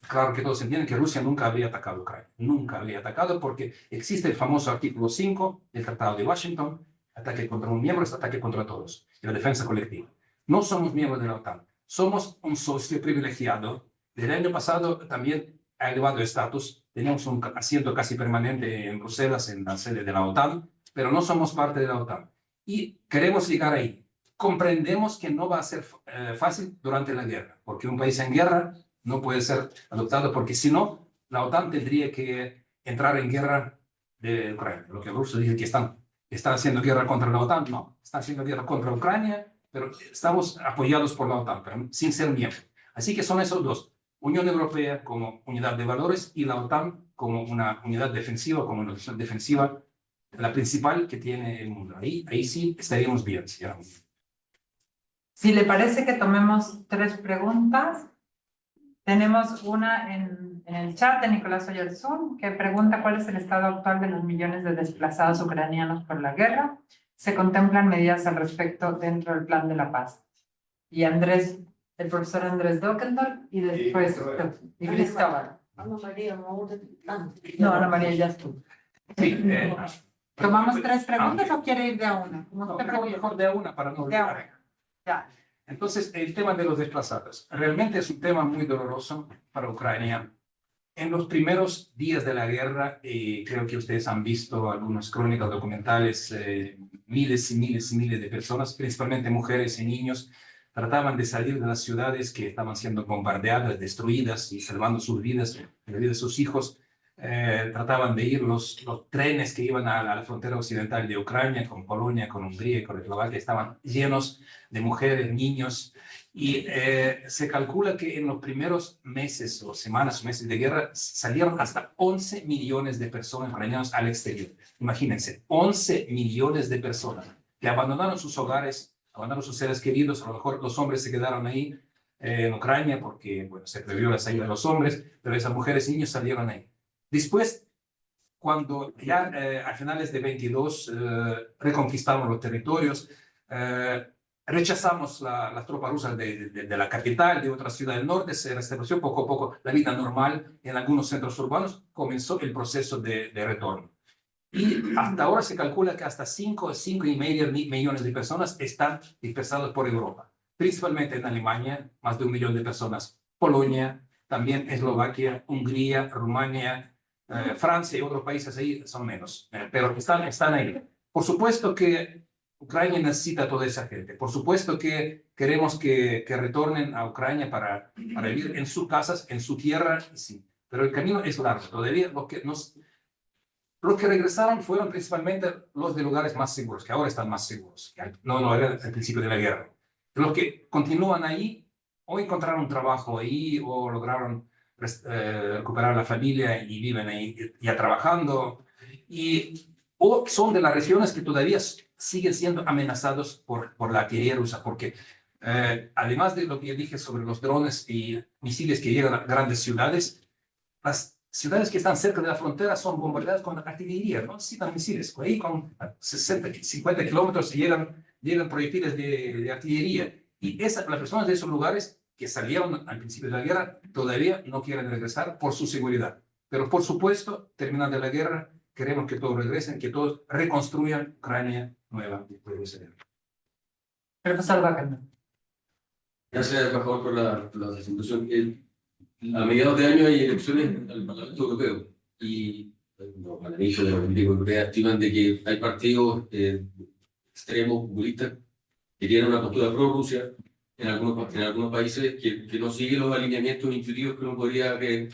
claro que todos entienden que Rusia nunca habría atacado a Ucrania. Nunca habría atacado porque existe el famoso artículo 5 del Tratado de Washington: ataque contra un miembro es ataque contra todos, y la defensa colectiva. No somos miembros de la OTAN, somos un socio privilegiado. Desde el año pasado también ha elevado estatus, tenemos un asiento casi permanente en Bruselas, en la sede de la OTAN, pero no somos parte de la OTAN. Y queremos llegar ahí. Comprendemos que no va a ser fácil durante la guerra, porque un país en guerra no puede ser adoptado, porque si no, la OTAN tendría que entrar en guerra de Ucrania. Lo que Rusia dice que están haciendo guerra contra la OTAN, no, están haciendo guerra contra Ucrania, pero estamos apoyados por la OTAN, pero sin ser miembro. Así que son esos dos: Unión Europea como unidad de valores y la OTAN como una unidad defensiva, como una unidad defensiva, la principal que tiene el mundo. Ahí sí estaríamos bien. ¿Sí? Si le parece que tomemos 3 preguntas. Tenemos una en el chat de Nicolás Oyarzún, que pregunta cuál es el estado actual de los millones de desplazados ucranianos por la guerra. ¿Se contemplan medidas al respecto dentro del plan de la paz? Y Andrés, el profesor Andrés Dockendorf, y después y Cristóbal. Ana María, No, Ana María, ya estuvo. Sí, ¿Tomamos 3 preguntas o quiere ir de a una? Como no, usted prefiere. mejor de a una para no De a olvidar. una. Ya. Entonces, el tema de los desplazados realmente es un tema muy doloroso para Ucrania. En los primeros días de la guerra, creo que ustedes han visto algunas crónicas documentales, miles y miles y miles de personas, principalmente mujeres y niños, trataban de salir de las ciudades que estaban siendo bombardeadas, destruidas, y salvando sus vidas, la vida de sus hijos. Trataban de ir los trenes que iban a la frontera occidental de Ucrania, con Polonia, con Hungría y con Eslovaquia, estaban llenos de mujeres, niños, y se calcula que en los primeros meses o semanas o meses de guerra salieron hasta 11 millones de personas ucranianas al exterior. Imagínense, 11 millones de personas que abandonaron sus hogares, abandonaron sus seres queridos. A lo mejor los hombres se quedaron ahí en Ucrania porque, bueno, se previó la salida de los hombres, pero esas mujeres y niños salieron ahí. Después, cuando ya a finales de 22 reconquistamos los territorios, rechazamos las tropas rusas de la capital, de otra ciudad del norte, se restableció poco a poco la vida normal en algunos centros urbanos, comenzó el proceso de retorno. Y hasta ahora se calcula que hasta 5,5 millones de personas están dispersadas por Europa, principalmente en Alemania, más de 1 millón de personas, Polonia, también Eslovaquia, Hungría, Rumania, Francia y otros países ahí son menos, pero están ahí. Por supuesto que Ucrania necesita a toda esa gente. Por supuesto que queremos que retornen a Ucrania para vivir en sus casas, en su tierra, sí. Pero el camino es largo. Todavía los que regresaron fueron principalmente los de lugares más seguros, que ahora están más seguros. No era al principio de la guerra. Los que continúan ahí o encontraron un trabajo ahí o lograron recuperar la familia y viven ahí ya trabajando, o son de las regiones que todavía siguen siendo amenazados por la artillería rusa, porque además de lo que yo dije sobre los drones y misiles que llegan a grandes ciudades, las ciudades que están cerca de la frontera son bombardeadas con artillería, no necesitan misiles, ahí con 60, 50 kilómetros llegan proyectiles de artillería, y las personas de esos lugares que salieron al principio de la guerra todavía no quieren regresar por su seguridad. Pero por supuesto, terminando la guerra, queremos que todos regresen, que todos reconstruyan Ucrania nueva después de esa guerra. Profesor Dockendorf. Gracias, embajador, por la presentación. A mediados de año hay elecciones al Parlamento Europeo y los analistas de la política europea estiman de que hay partidos extremos, populistas, que tienen una postura pro-Rusia, en algunos países que no sigue los alineamientos intuitivos que uno podría creer.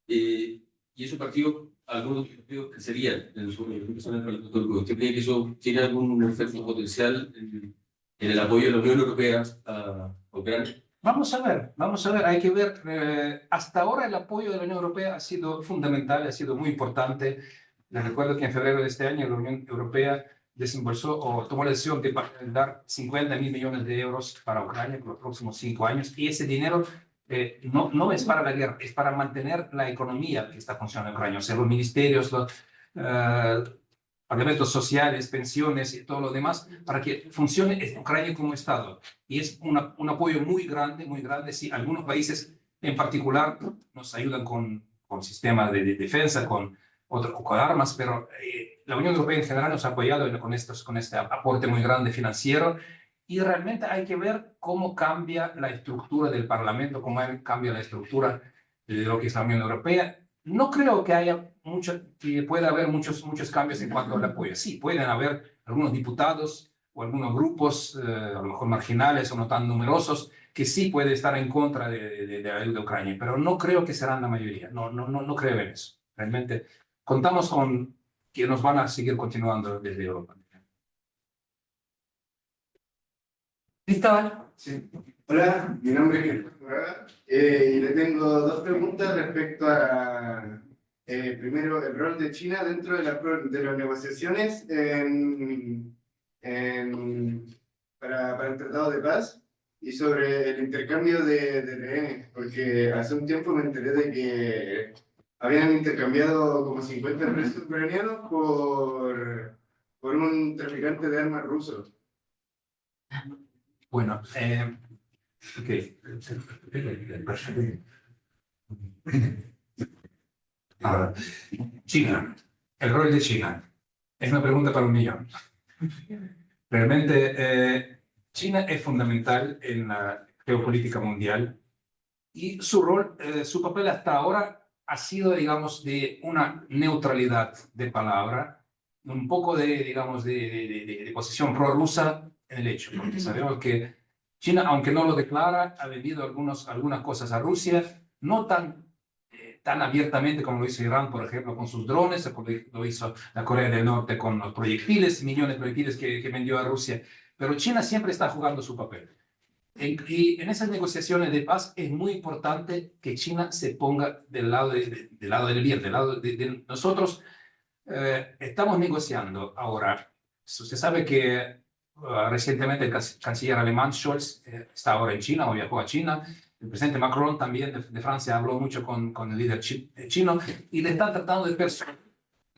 Y esos partidos, algunos partidos que serían en el Parlamento Europeo. ¿Usted cree que eso tiene algún efecto potencial en el apoyo de la Unión Europea a Ucrania? Vamos a ver, hay que ver. Hasta ahora el apoyo de la Unión Europea ha sido fundamental, ha sido muy importante. Les recuerdo que en febrero de este año la Unión Europea desembolsó o tomó la decisión de dar 50.000 millones de euros para Ucrania por los próximos 5 años. Y ese dinero no es para la guerra, es para mantener la economía que está funcionando en Ucrania. O sea, los ministerios, los pagamentos sociales, pensiones y todo lo demás, para que funcione Ucrania como Estado. Y es un apoyo muy grande, muy grande. Sí, algunos países en particular nos ayudan con sistemas de defensa, con armas, pero la Unión Europea en general nos ha apoyado con este aporte muy grande financiero, y realmente hay que ver cómo cambia la estructura del Parlamento, cómo cambia la estructura de lo que es la Unión Europea. No creo que pueda haber muchos cambios en cuanto al apoyo. Sí, pueden haber algunos diputados o algunos grupos, a lo mejor marginales o no tan numerosos, que sí pueden estar en contra de la ayuda a Ucrania, pero no creo que serán la mayoría. No creo en eso. Realmente contamos con que nos van a seguir continuando desde Europa. Cristóbal. Sí. Hola, mi nombre es Jesús Moraga, y le tengo dos preguntas respecto a, primero, el rol de China dentro de las negociaciones para el Tratado de Paz, y sobre el intercambio de rehenes, porque hace un tiempo me enteré de que habían intercambiado como 50 presos ucranianos por un traficante de armas ruso. Bueno, ok. Ahora, China, el rol de China. Es una pregunta para 1.000.000. Realmente, China es fundamental en la geopolítica mundial, y su rol, su papel hasta ahora ha sido, digamos, de una neutralidad de palabra, un poco digamos, de posición prorrusa en el hecho, porque sabemos que China, aunque no lo declara, ha vendido algunas cosas a Rusia, no tan abiertamente como lo hizo Irán, por ejemplo, con sus drones, o como lo hizo la Corea del Norte con los proyectiles, millones de proyectiles que vendió a Rusia. Pero China siempre está jugando su papel. Y en esas negociaciones de paz es muy importante que China se ponga del lado del bien, del lado de nosotros. Estamos negociando ahora. Se sabe que recientemente el canciller alemán Scholz está ahora en China o viajó a China. El presidente Macron también de Francia habló mucho con el líder chino, y le están tratando de persuadir.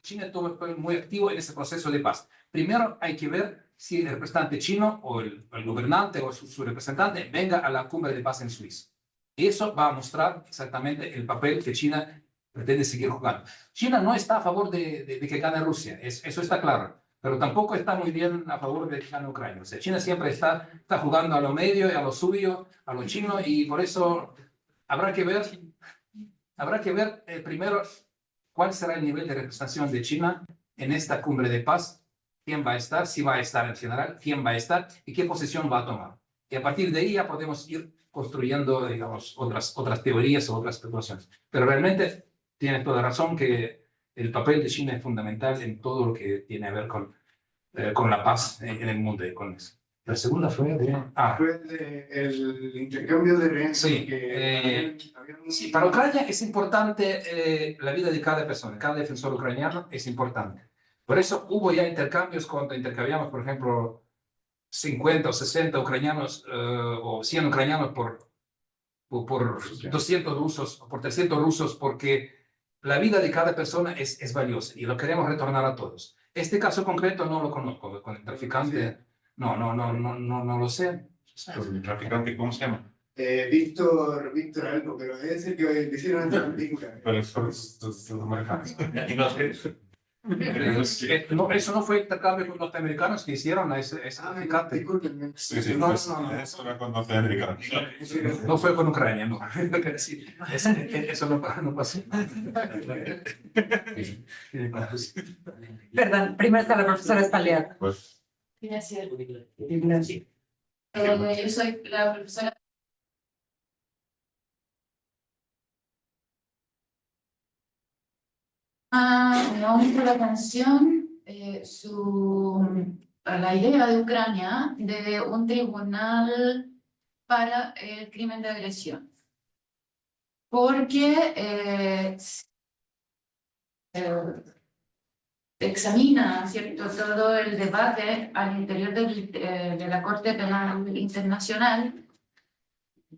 China estuvo muy activo en ese proceso de paz. Primero hay que ver si el representante chino o el gobernante o su representante venga a la cumbre de paz en Suiza. Eso va a mostrar exactamente el papel que China pretende seguir jugando. China no está a favor de que gane Rusia, eso está claro, pero tampoco está muy bien a favor de que gane Ucrania. O sea, China siempre está jugando a lo medio y a lo suyo, a lo chino, y por eso habrá que ver primero cuál será el nivel de representación de China en esta cumbre de paz, quién va a estar, si va a estar en general, quién va a estar y qué posición va a tomar. Y a partir de ahí ya podemos ir construyendo, digamos, otras teorías o otras especulaciones. Pero realmente tienes toda razón que el papel de China es fundamental en todo lo que tiene a ver con la paz en el mundo y con eso. La segunda fue Fue el intercambio de rehenes. Sí, sí, para Ucrania es importante la vida de cada persona, cada defensor ucraniano es importante. Por eso hubo ya intercambios cuando intercambiamos, por ejemplo, 50 o 60 ucranianos o 100 ucranianos por 200 rusos o por 300 rusos, porque la vida de cada persona es valiosa y lo queremos retornar a todos. Este caso concreto no lo conozco, con el traficante, no lo sé. ¿El traficante cómo se llama? Víctor algo, pero es el que hicieron en la película. Pero es americanos. No, eso no fue el intercambio con los norteamericanos que hicieron a ese traficante. Discúlpenme. Sí, No, pues, eso era con norteamericanos. No fue con Ucrania, no. Sí, eso no pasó. Perdón, primero está la profesora Spallear. Pues, Gracias. Ignacio. Yo soy la profesora Me llama mucho la atención la idea de Ucrania de un tribunal para el crimen de agresión, porque examina, ¿cierto?, todo el debate al interior de la Corte Penal Internacional.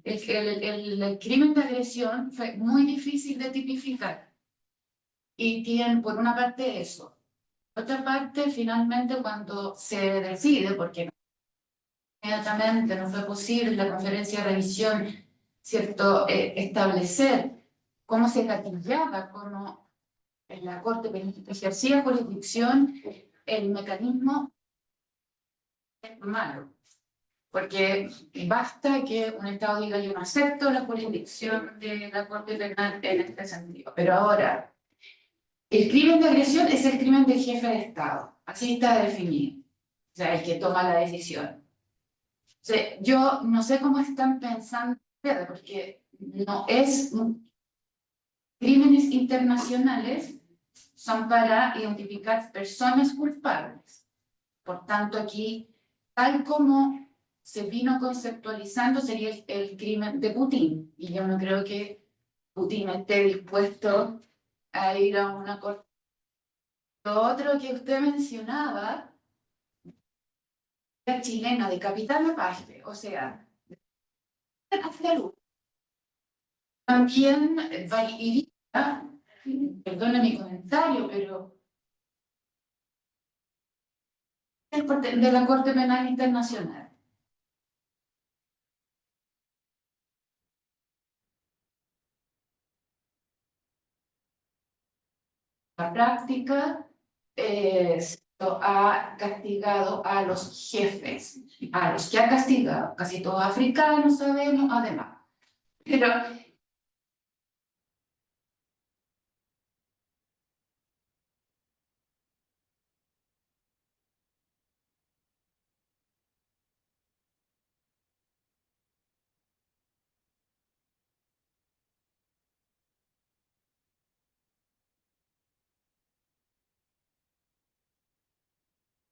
El crimen de agresión fue muy difícil de tipificar y tiene por una parte eso. Por otra parte, finalmente cuando se decide, porque inmediatamente no fue posible la conferencia de revisión, ¿cierto?, establecer cómo se gatillaba, cómo en la Corte ejercía jurisdicción, el mecanismo es malo. Porque basta que un Estado diga yo no acepto la jurisdicción de la Corte Penal en este sentido. Pero ahora, el crimen de agresión es el crimen del jefe de Estado. Así está definido. O sea, el que toma la decisión. O sea, yo no sé cómo están pensando ustedes, porque no es... Crímenes internacionales son para identificar personas culpables. Por tanto, aquí, tal como se vino conceptualizando, sería el crimen de Putin. Y yo no creo que Putin esté dispuesto a ir a una corte. Lo otro que usted mencionaba, la chilena de Capitán Lapaje, o sea, hacia luz. También iría, perdone mi comentario, pero de la Corte Penal Internacional. La práctica ha castigado a los jefes, a los que ha castigado, casi todos africanos sabemos, además. Pero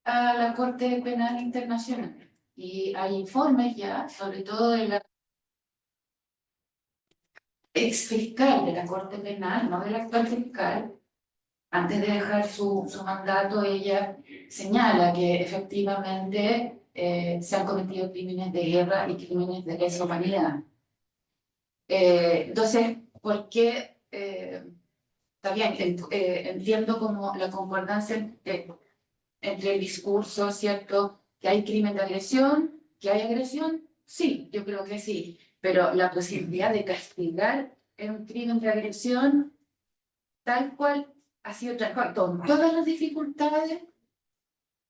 a la Corte Penal Internacional. Y hay informes ya, sobre todo de la ex fiscal de la Corte Penal, no de la actual fiscal, antes de dejar su mandato, ella señala que efectivamente se han cometido crímenes de guerra y crímenes de lesa humanidad. Entonces, ¿por qué? Está bien, entiendo como la concordancia entre el discurso, ¿cierto? Que hay crimen de agresión, que hay agresión, sí, yo creo que sí, pero la posibilidad de castigar un crimen de agresión tal cual ha sido con todas las dificultades,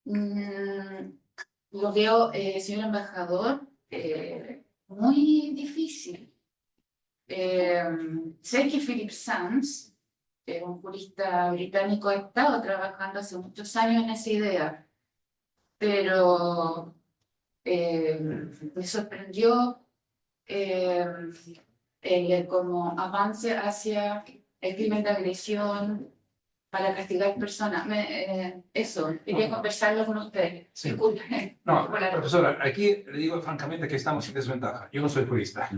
lo veo, señor embajador, muy difícil. Sé que Philip Sands, un jurista británico, ha estado trabajando hace muchos años en esa idea, pero me sorprendió el como avance hacia el crimen de agresión para castigar personas. Eso, quería conversarlo con usted. Sí. Disculpe. No, profesora, aquí le digo francamente que estamos en desventaja. Yo no soy jurista.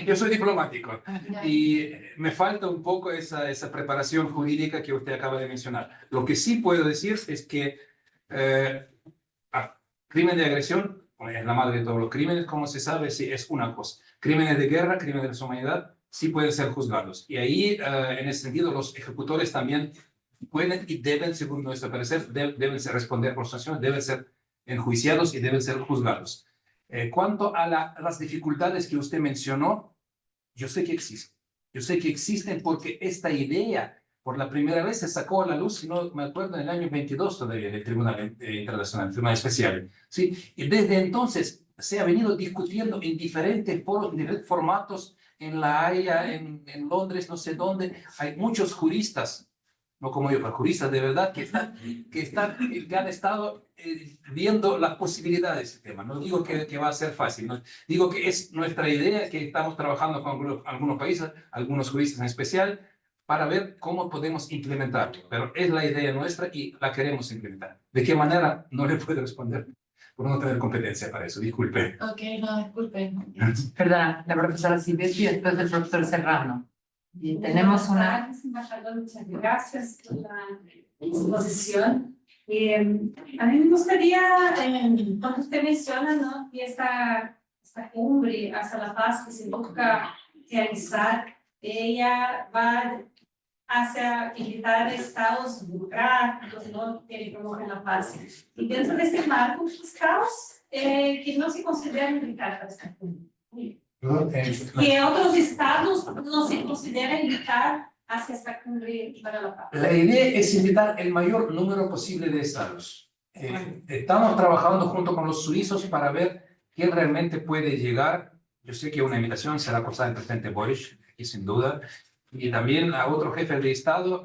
Yo soy diplomático. Ya. Y me falta un poco esa preparación jurídica que usted acaba de mencionar. Lo que sí puedo decir es que crimen de agresión es la madre de todos los crímenes, como se sabe, sí es una cosa. Crímenes de guerra, crímenes de lesa humanidad, sí pueden ser juzgados. Y ahí, en ese sentido, los ejecutores también pueden y deben, según nuestro parecer, deben ser responder por sus acciones, deben ser enjuiciados y deben ser juzgados. Cuanto a las dificultades que usted mencionó, yo sé que existen. Yo sé que existen porque esta idea por la primera vez se sacó a la luz, si no me acuerdo, en el año 22 todavía, del Tribunal Internacional, el Tribunal Especial. ¿Sí? Y desde entonces se ha venido discutiendo en diferentes foros, en diferentes formatos, en La Haya, en Londres, no sé dónde. Hay muchos juristas, no como yo, pero juristas de verdad, que han estado viendo las posibilidades de ese tema. No digo que va a ser fácil, no, digo que es nuestra idea, que estamos trabajando con algunos países, algunos juristas en especial, para ver cómo podemos implementarlo. Pero es la idea nuestra y la queremos implementar. ¿De qué manera? No le puedo responder por no tener competencia para eso, disculpe. Ok, no, disculpen. Perdona, la profesora Silvetti y después el profesor Serrano. Y tenemos una... Buenas tardes, embajador, muchas gracias por la exposición. A mí me gustaría, cuando usted menciona, ¿no?, que esta cumbre hacia la paz que se busca realizar, ella va hacia invitar estados burocráticos, ¿no?, que promueven la paz. Y dentro de este marco, estados que no se consideran invitar para esta cumbre. Que otros estados no se consideran invitar hacia esta cumbre para la paz. La idea es invitar el mayor número posible de estados. Estamos trabajando junto con los suizos para ver quién realmente puede llegar. Yo sé que una invitación será por del presidente Boris, aquí sin duda, y también a otro jefe de Estado.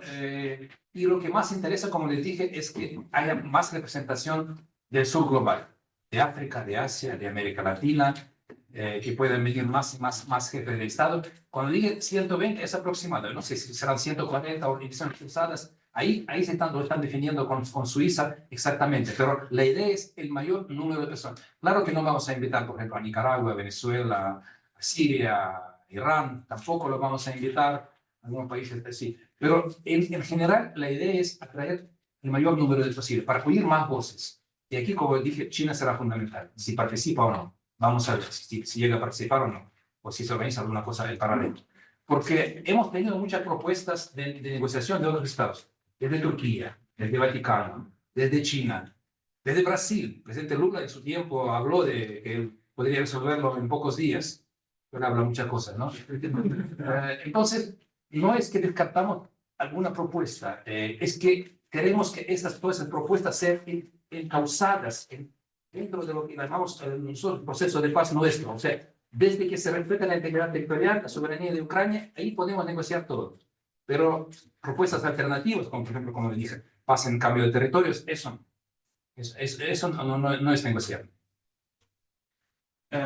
Y lo que más interesa, como les dije, es que haya más representación del sur global, de África, de Asia, de América Latina, que puedan venir más jefes de Estado. Cuando dije 120 es aproximado, no sé si serán 140 organizaciones cruzadas, ahí se lo están definiendo con Suiza exactamente, pero la idea es el mayor número de personas. Claro que no vamos a invitar, por ejemplo, a Nicaragua, Venezuela, a Siria, Irán, tampoco lo vamos a invitar a algunos países así, pero en general la idea es atraer el mayor número de posible, para oír más voces. Y aquí, como dije, China será fundamental, si participa o no. Vamos a ver si llega a participar o no, o si se organiza alguna cosa en paralelo. Porque hemos tenido muchas propuestas de negociación de otros estados, desde Turquía, desde Vaticano, desde China, desde Brasil. El presidente Lula en su tiempo habló de que él podría resolverlo en pocos días, pero habla muchas cosas, ¿no? Entonces, no es que descartamos alguna propuesta, es que queremos que todas esas propuestas sean encausadas dentro de lo que llamamos nosotros el proceso de paz nuestro. O sea, desde que se respeta la integridad territorial, la soberanía de Ucrania, ahí podemos negociar todo. Pero propuestas alternativas, como por ejemplo, como le dije, paz en cambio de territorios, eso no es negociable.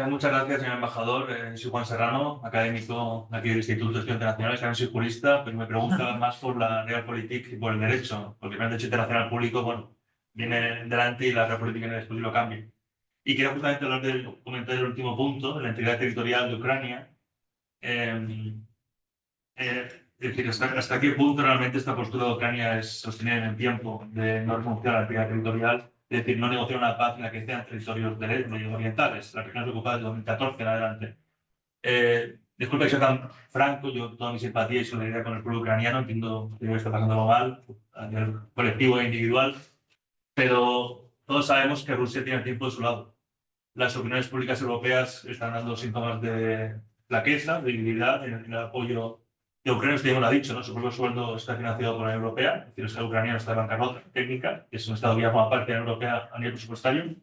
Muchas gracias, señor embajador. Soy Juan Serrano, académico aquí del Instituto de Estudios Internacionales. También soy jurista, pero me pregunto más por la Realpolitik y por el derecho, porque el derecho internacional público, bueno, viene delante y la Realpolitik en el estudio lo cambia. Y quiero justamente hablar del comentario del último punto, de la integridad territorial de Ucrania. Es decir, hasta qué punto realmente esta postura de Ucrania es sostenida en el tiempo de no renunciar a la integridad territorial, es decir, no negociar una paz en la que sean territorios orientales, las regiones ocupadas de 2014 en adelante. Disculpe que sea tan franco, yo toda mi simpatía y solidaridad con el pueblo ucraniano, entiendo que está pasándolo mal a nivel colectivo e individual, pero todos sabemos que Rusia tiene el tiempo de su lado. Las opiniones públicas europeas están dando síntomas de flaqueza, de debilidad en el apoyo de Ucrania. Usted ya lo ha dicho, ¿no? Su propio sueldo está financiado por la Unión Europea, es decir, el Estado ucraniano está en bancarrota técnica, que es un Estado que ya forma parte de la Unión Europea a nivel presupuestario.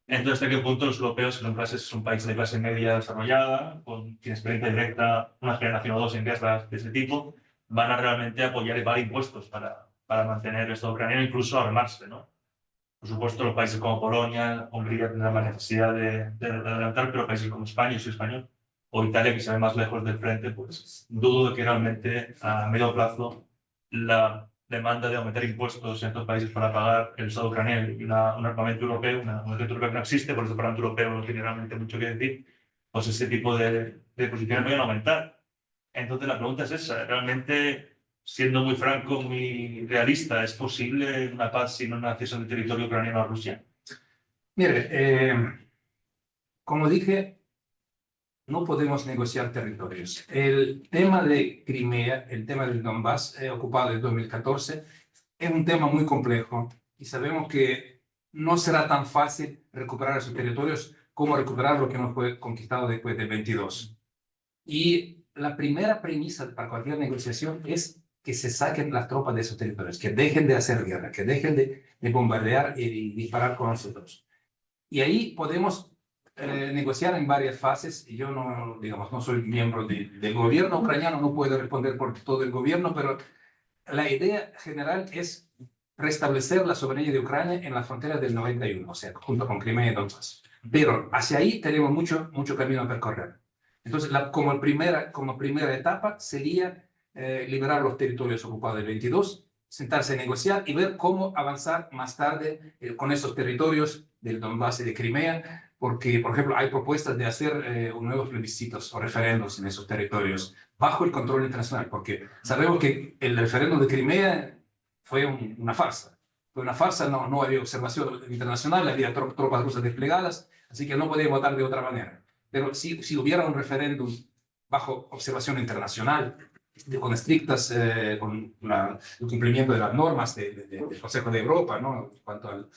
Entonces, ¿hasta qué punto los europeos, que son países de clase media desarrollada, con experiencia directa, una generación o dos en guerras de ese tipo, van a realmente apoyar y pagar impuestos para mantener el Estado ucraniano, incluso armarse, ¿no? Por supuesto, los países como Polonia, Hungría tendrán la necesidad de adelantar, pero países como España, yo soy español, o Italia, que se ven más lejos del frente, pues dudo de que realmente a medio plazo la demanda de aumentar impuestos en estos países para pagar el Estado ucraniano y un armamento europeo, un ejército europeo que no existe, por eso el Parlamento Europeo no tiene realmente mucho que decir, pues ese tipo de posiciones pueden aumentar. Entonces la pregunta es esa, realmente, siendo muy franco, muy realista, ¿es posible una paz sin un acceso del territorio ucraniano a Rusia? Mire, como dije, no podemos negociar territorios. El tema de Crimea, el tema del Donbass ocupado en 2014, es un tema muy complejo y sabemos que no será tan fácil recuperar esos territorios como recuperar lo que nos fue conquistado después del 22. Y la primera premisa para cualquier negociación es que se saquen las tropas de esos territorios, que dejen de hacer guerra, que dejen de bombardear y disparar con nosotros. Y ahí podemos negociar en varias fases. Yo no soy miembro del gobierno ucraniano, no puedo responder por todo el gobierno, pero la idea general es restablecer la soberanía de Ucrania en las fronteras del 91, o sea, junto con Crimea y Donbass. Pero hacia ahí tenemos mucho camino a percorrer. Entonces, como primera etapa sería liberar los territorios ocupados del 22, sentarse a negociar y ver cómo avanzar más tarde con esos territorios del Donbass y de Crimea, porque, por ejemplo, hay propuestas de hacer nuevos plebiscitos o referendos en esos territorios bajo el control internacional, porque sabemos que el referéndum de Crimea fue una farsa. Fue una farsa, no había observación internacional, había tropas rusas desplegadas, así que no podía votar de otra manera. Pero si hubiera un referéndum bajo observación internacional, con estrictas, con el cumplimiento de las normas del Consejo de Europa, ¿no? En cuanto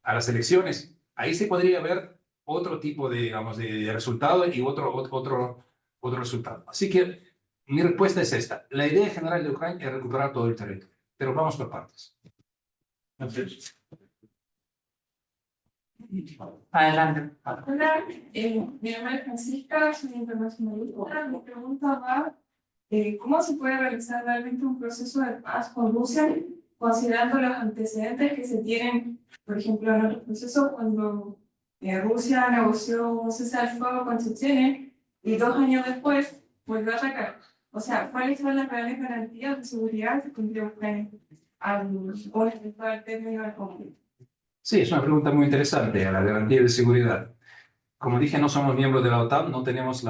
a las elecciones, ahí se podría ver otro tipo de, digamos, de resultado y otro resultado. Así que mi respuesta es esta. La idea general de Ucrania es recuperar todo el territorio, pero vamos por partes. Adelante. Hola, mi nombre es Francisca, soy internacionalista. Mi pregunta va, ¿cómo se puede realizar realmente un proceso de paz con Rusia, considerando los antecedentes que se tienen, por ejemplo, en otros procesos, cuando Rusia negoció un cese al fuego con Chechenia y 2 años después volvió a atacar? O sea, ¿cuáles son las reales garantías de seguridad que tendría Ucrania al eventual término del conflicto? Sí, es una pregunta muy interesante, la garantía de seguridad. Como dije, no somos miembros de la OTAN, no tenemos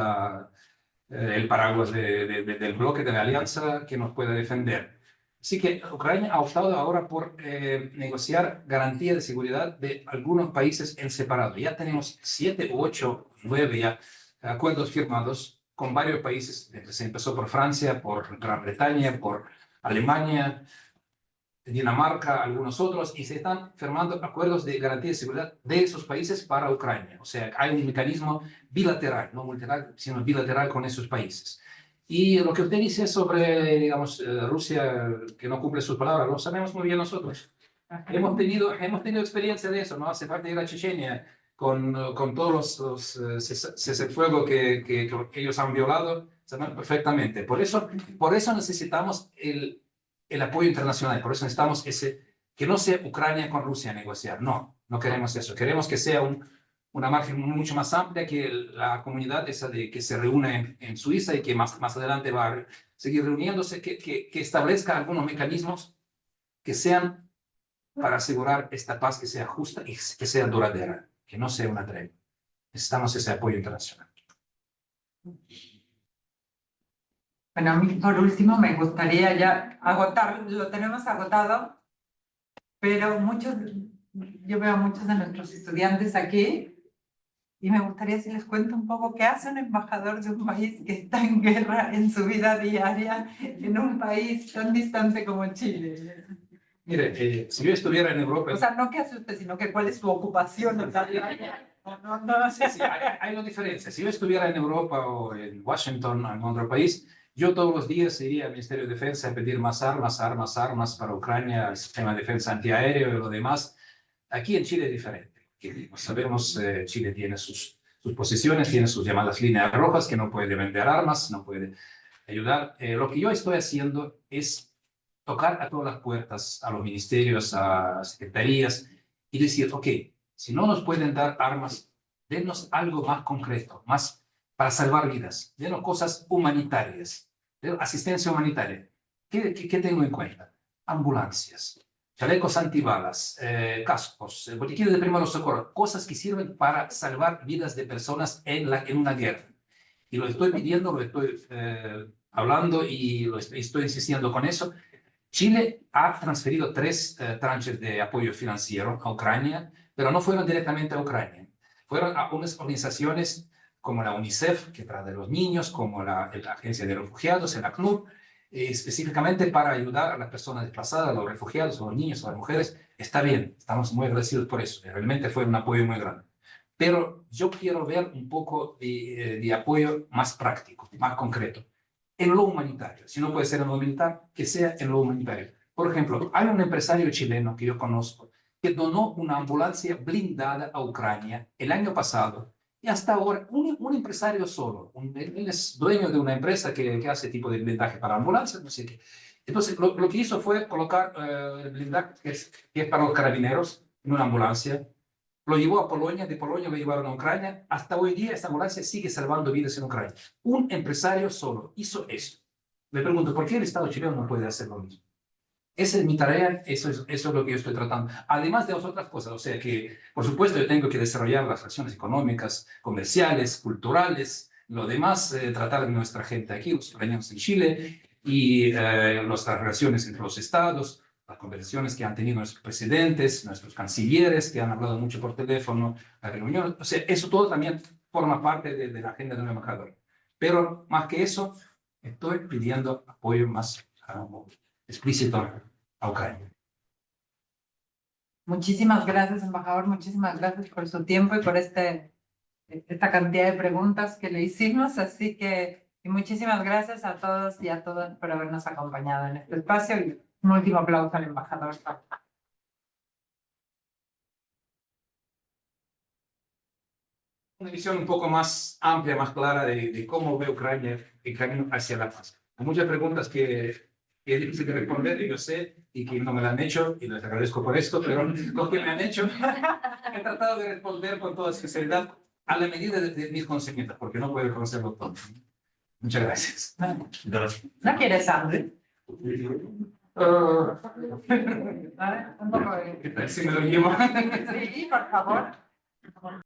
el paraguas del bloque, de la alianza que nos pueda defender. Así que Ucrania ha optado ahora por negociar garantía de seguridad de algunos países en separado. Ya tenemos 7, 8, 9 ya acuerdos firmados con varios países. Se empezó por Francia, por Gran Bretaña, por Alemania, Dinamarca, algunos otros, y se están firmando acuerdos de garantía de seguridad de esos países para Ucrania. O sea, hay un mecanismo bilateral, no multilateral, sino bilateral con esos países. Y lo que usted dice sobre, digamos, Rusia que no cumple sus palabras, lo sabemos muy bien nosotros. Hemos tenido experiencia de eso, ¿no? Hace parte de la Chechenia, con todos los cese el fuego que ellos han violado, sabemos perfectamente. Por eso necesitamos el apoyo internacional, por eso necesitamos que no sea Ucrania con Rusia a negociar. No queremos eso. Queremos que sea una margen mucho más amplia, que la comunidad esa que se reúne en Suiza y que más adelante va a seguir reuniéndose, que establezca algunos mecanismos que sean para asegurar esta paz, que sea justa y que sea duradera, que no sea una tregua. Necesitamos ese apoyo internacional. Bueno, a mí por último me gustaría ya agotar, lo tenemos agotado, pero yo veo a muchos de nuestros estudiantes aquí y me gustaría si les cuento un poco qué hace un embajador de un país que está en guerra en su vida diaria, en un país tan distante como Chile. Mire, si yo estuviera en Europa... O sea, no qué hace usted, sino que cuál es su ocupación. No sé. Sí, hay una diferencia. Si yo estuviera en Europa o en Washington o en otro país, yo todos los días iría al Ministerio de Defensa a pedir más armas para Ucrania, el sistema de defensa antiaéreo y lo demás. Aquí en Chile es diferente. Como sabemos, Chile tiene sus posiciones, tiene sus llamadas líneas rojas, que no puede vender armas, no puede ayudar. Lo que yo estoy haciendo es tocar a todas las puertas, a los ministerios, a secretarías, y decir, ok, si no nos pueden dar armas, denos algo más concreto, más para salvar vidas, denos cosas humanitarias, asistencia humanitaria. ¿Qué tengo en cuenta? Ambulancias, chalecos antibalas, cascos, botiquines de primeros socorros, cosas que sirven para salvar vidas de personas en una guerra. Y lo estoy pidiendo, lo estoy hablando y estoy insistiendo con eso. Chile ha transferido 3 tranches de apoyo financiero a Ucrania, pero no fueron directamente a Ucrania. Fueron a unas organizaciones como la UNICEF, que trata de los niños, como la Agencia de Refugiados, el ACNUR, específicamente para ayudar a las personas desplazadas, a los refugiados, a los niños, a las mujeres. Está bien, estamos muy agradecidos por eso. Realmente fue un apoyo muy grande. Pero yo quiero ver un poco de apoyo más práctico, más concreto, en lo humanitario. Si no puede ser en lo militar, que sea en lo humanitario. Por ejemplo, hay un empresario chileno que yo conozco que donó una ambulancia blindada a Ucrania el año pasado. Y hasta ahora, un empresario solo, él es dueño de una empresa que hace tipo de blindaje para ambulancias, no sé qué. Entonces, lo que hizo fue colocar el blindaje que es para los carabineros en una ambulancia. Lo llevó a Polonia, de Polonia lo llevaron a Ucrania. Hasta hoy día esta ambulancia sigue salvando vidas en Ucrania. Un empresario solo hizo eso. Le pregunto, ¿por qué el Estado chileno no puede hacer lo mismo? Esa es mi tarea, eso es lo que yo estoy tratando. Además de las otras cosas, o sea que, por supuesto, yo tengo que desarrollar las relaciones económicas, comerciales, culturales, lo demás, tratar de nuestra gente aquí, los ucranianos en Chile, y nuestras relaciones entre los estados, las conversaciones que han tenido nuestros presidentes, nuestros cancilleres, que han hablado mucho por teléfono, la reunión, o sea, eso todo también forma parte de la agenda de un embajador. Pero más que eso, estoy pidiendo apoyo más explícito a Ucrania. Muchísimas gracias, embajador. Muchísimas gracias por su tiempo y por esta cantidad de preguntas que le hicimos. Así que y muchísimas gracias a todos y a todas por habernos acompañado en este espacio. Y un último aplauso al embajador. Una visión un poco más amplia, más clara de cómo ve Ucrania el camino hacia la paz. Hay muchas preguntas que es difícil de responder, y yo sé, y que no me la han hecho, y les agradezco por esto, pero los que me han hecho, he tratado de responder con toda sinceridad a la medida de mis conocimientos, porque no puedo conocerlo todo. Muchas gracias. ¿No quieres sangre? ¿Vale? Un poco de... ¿Qué tal si me lo llevo? Sí, por favor.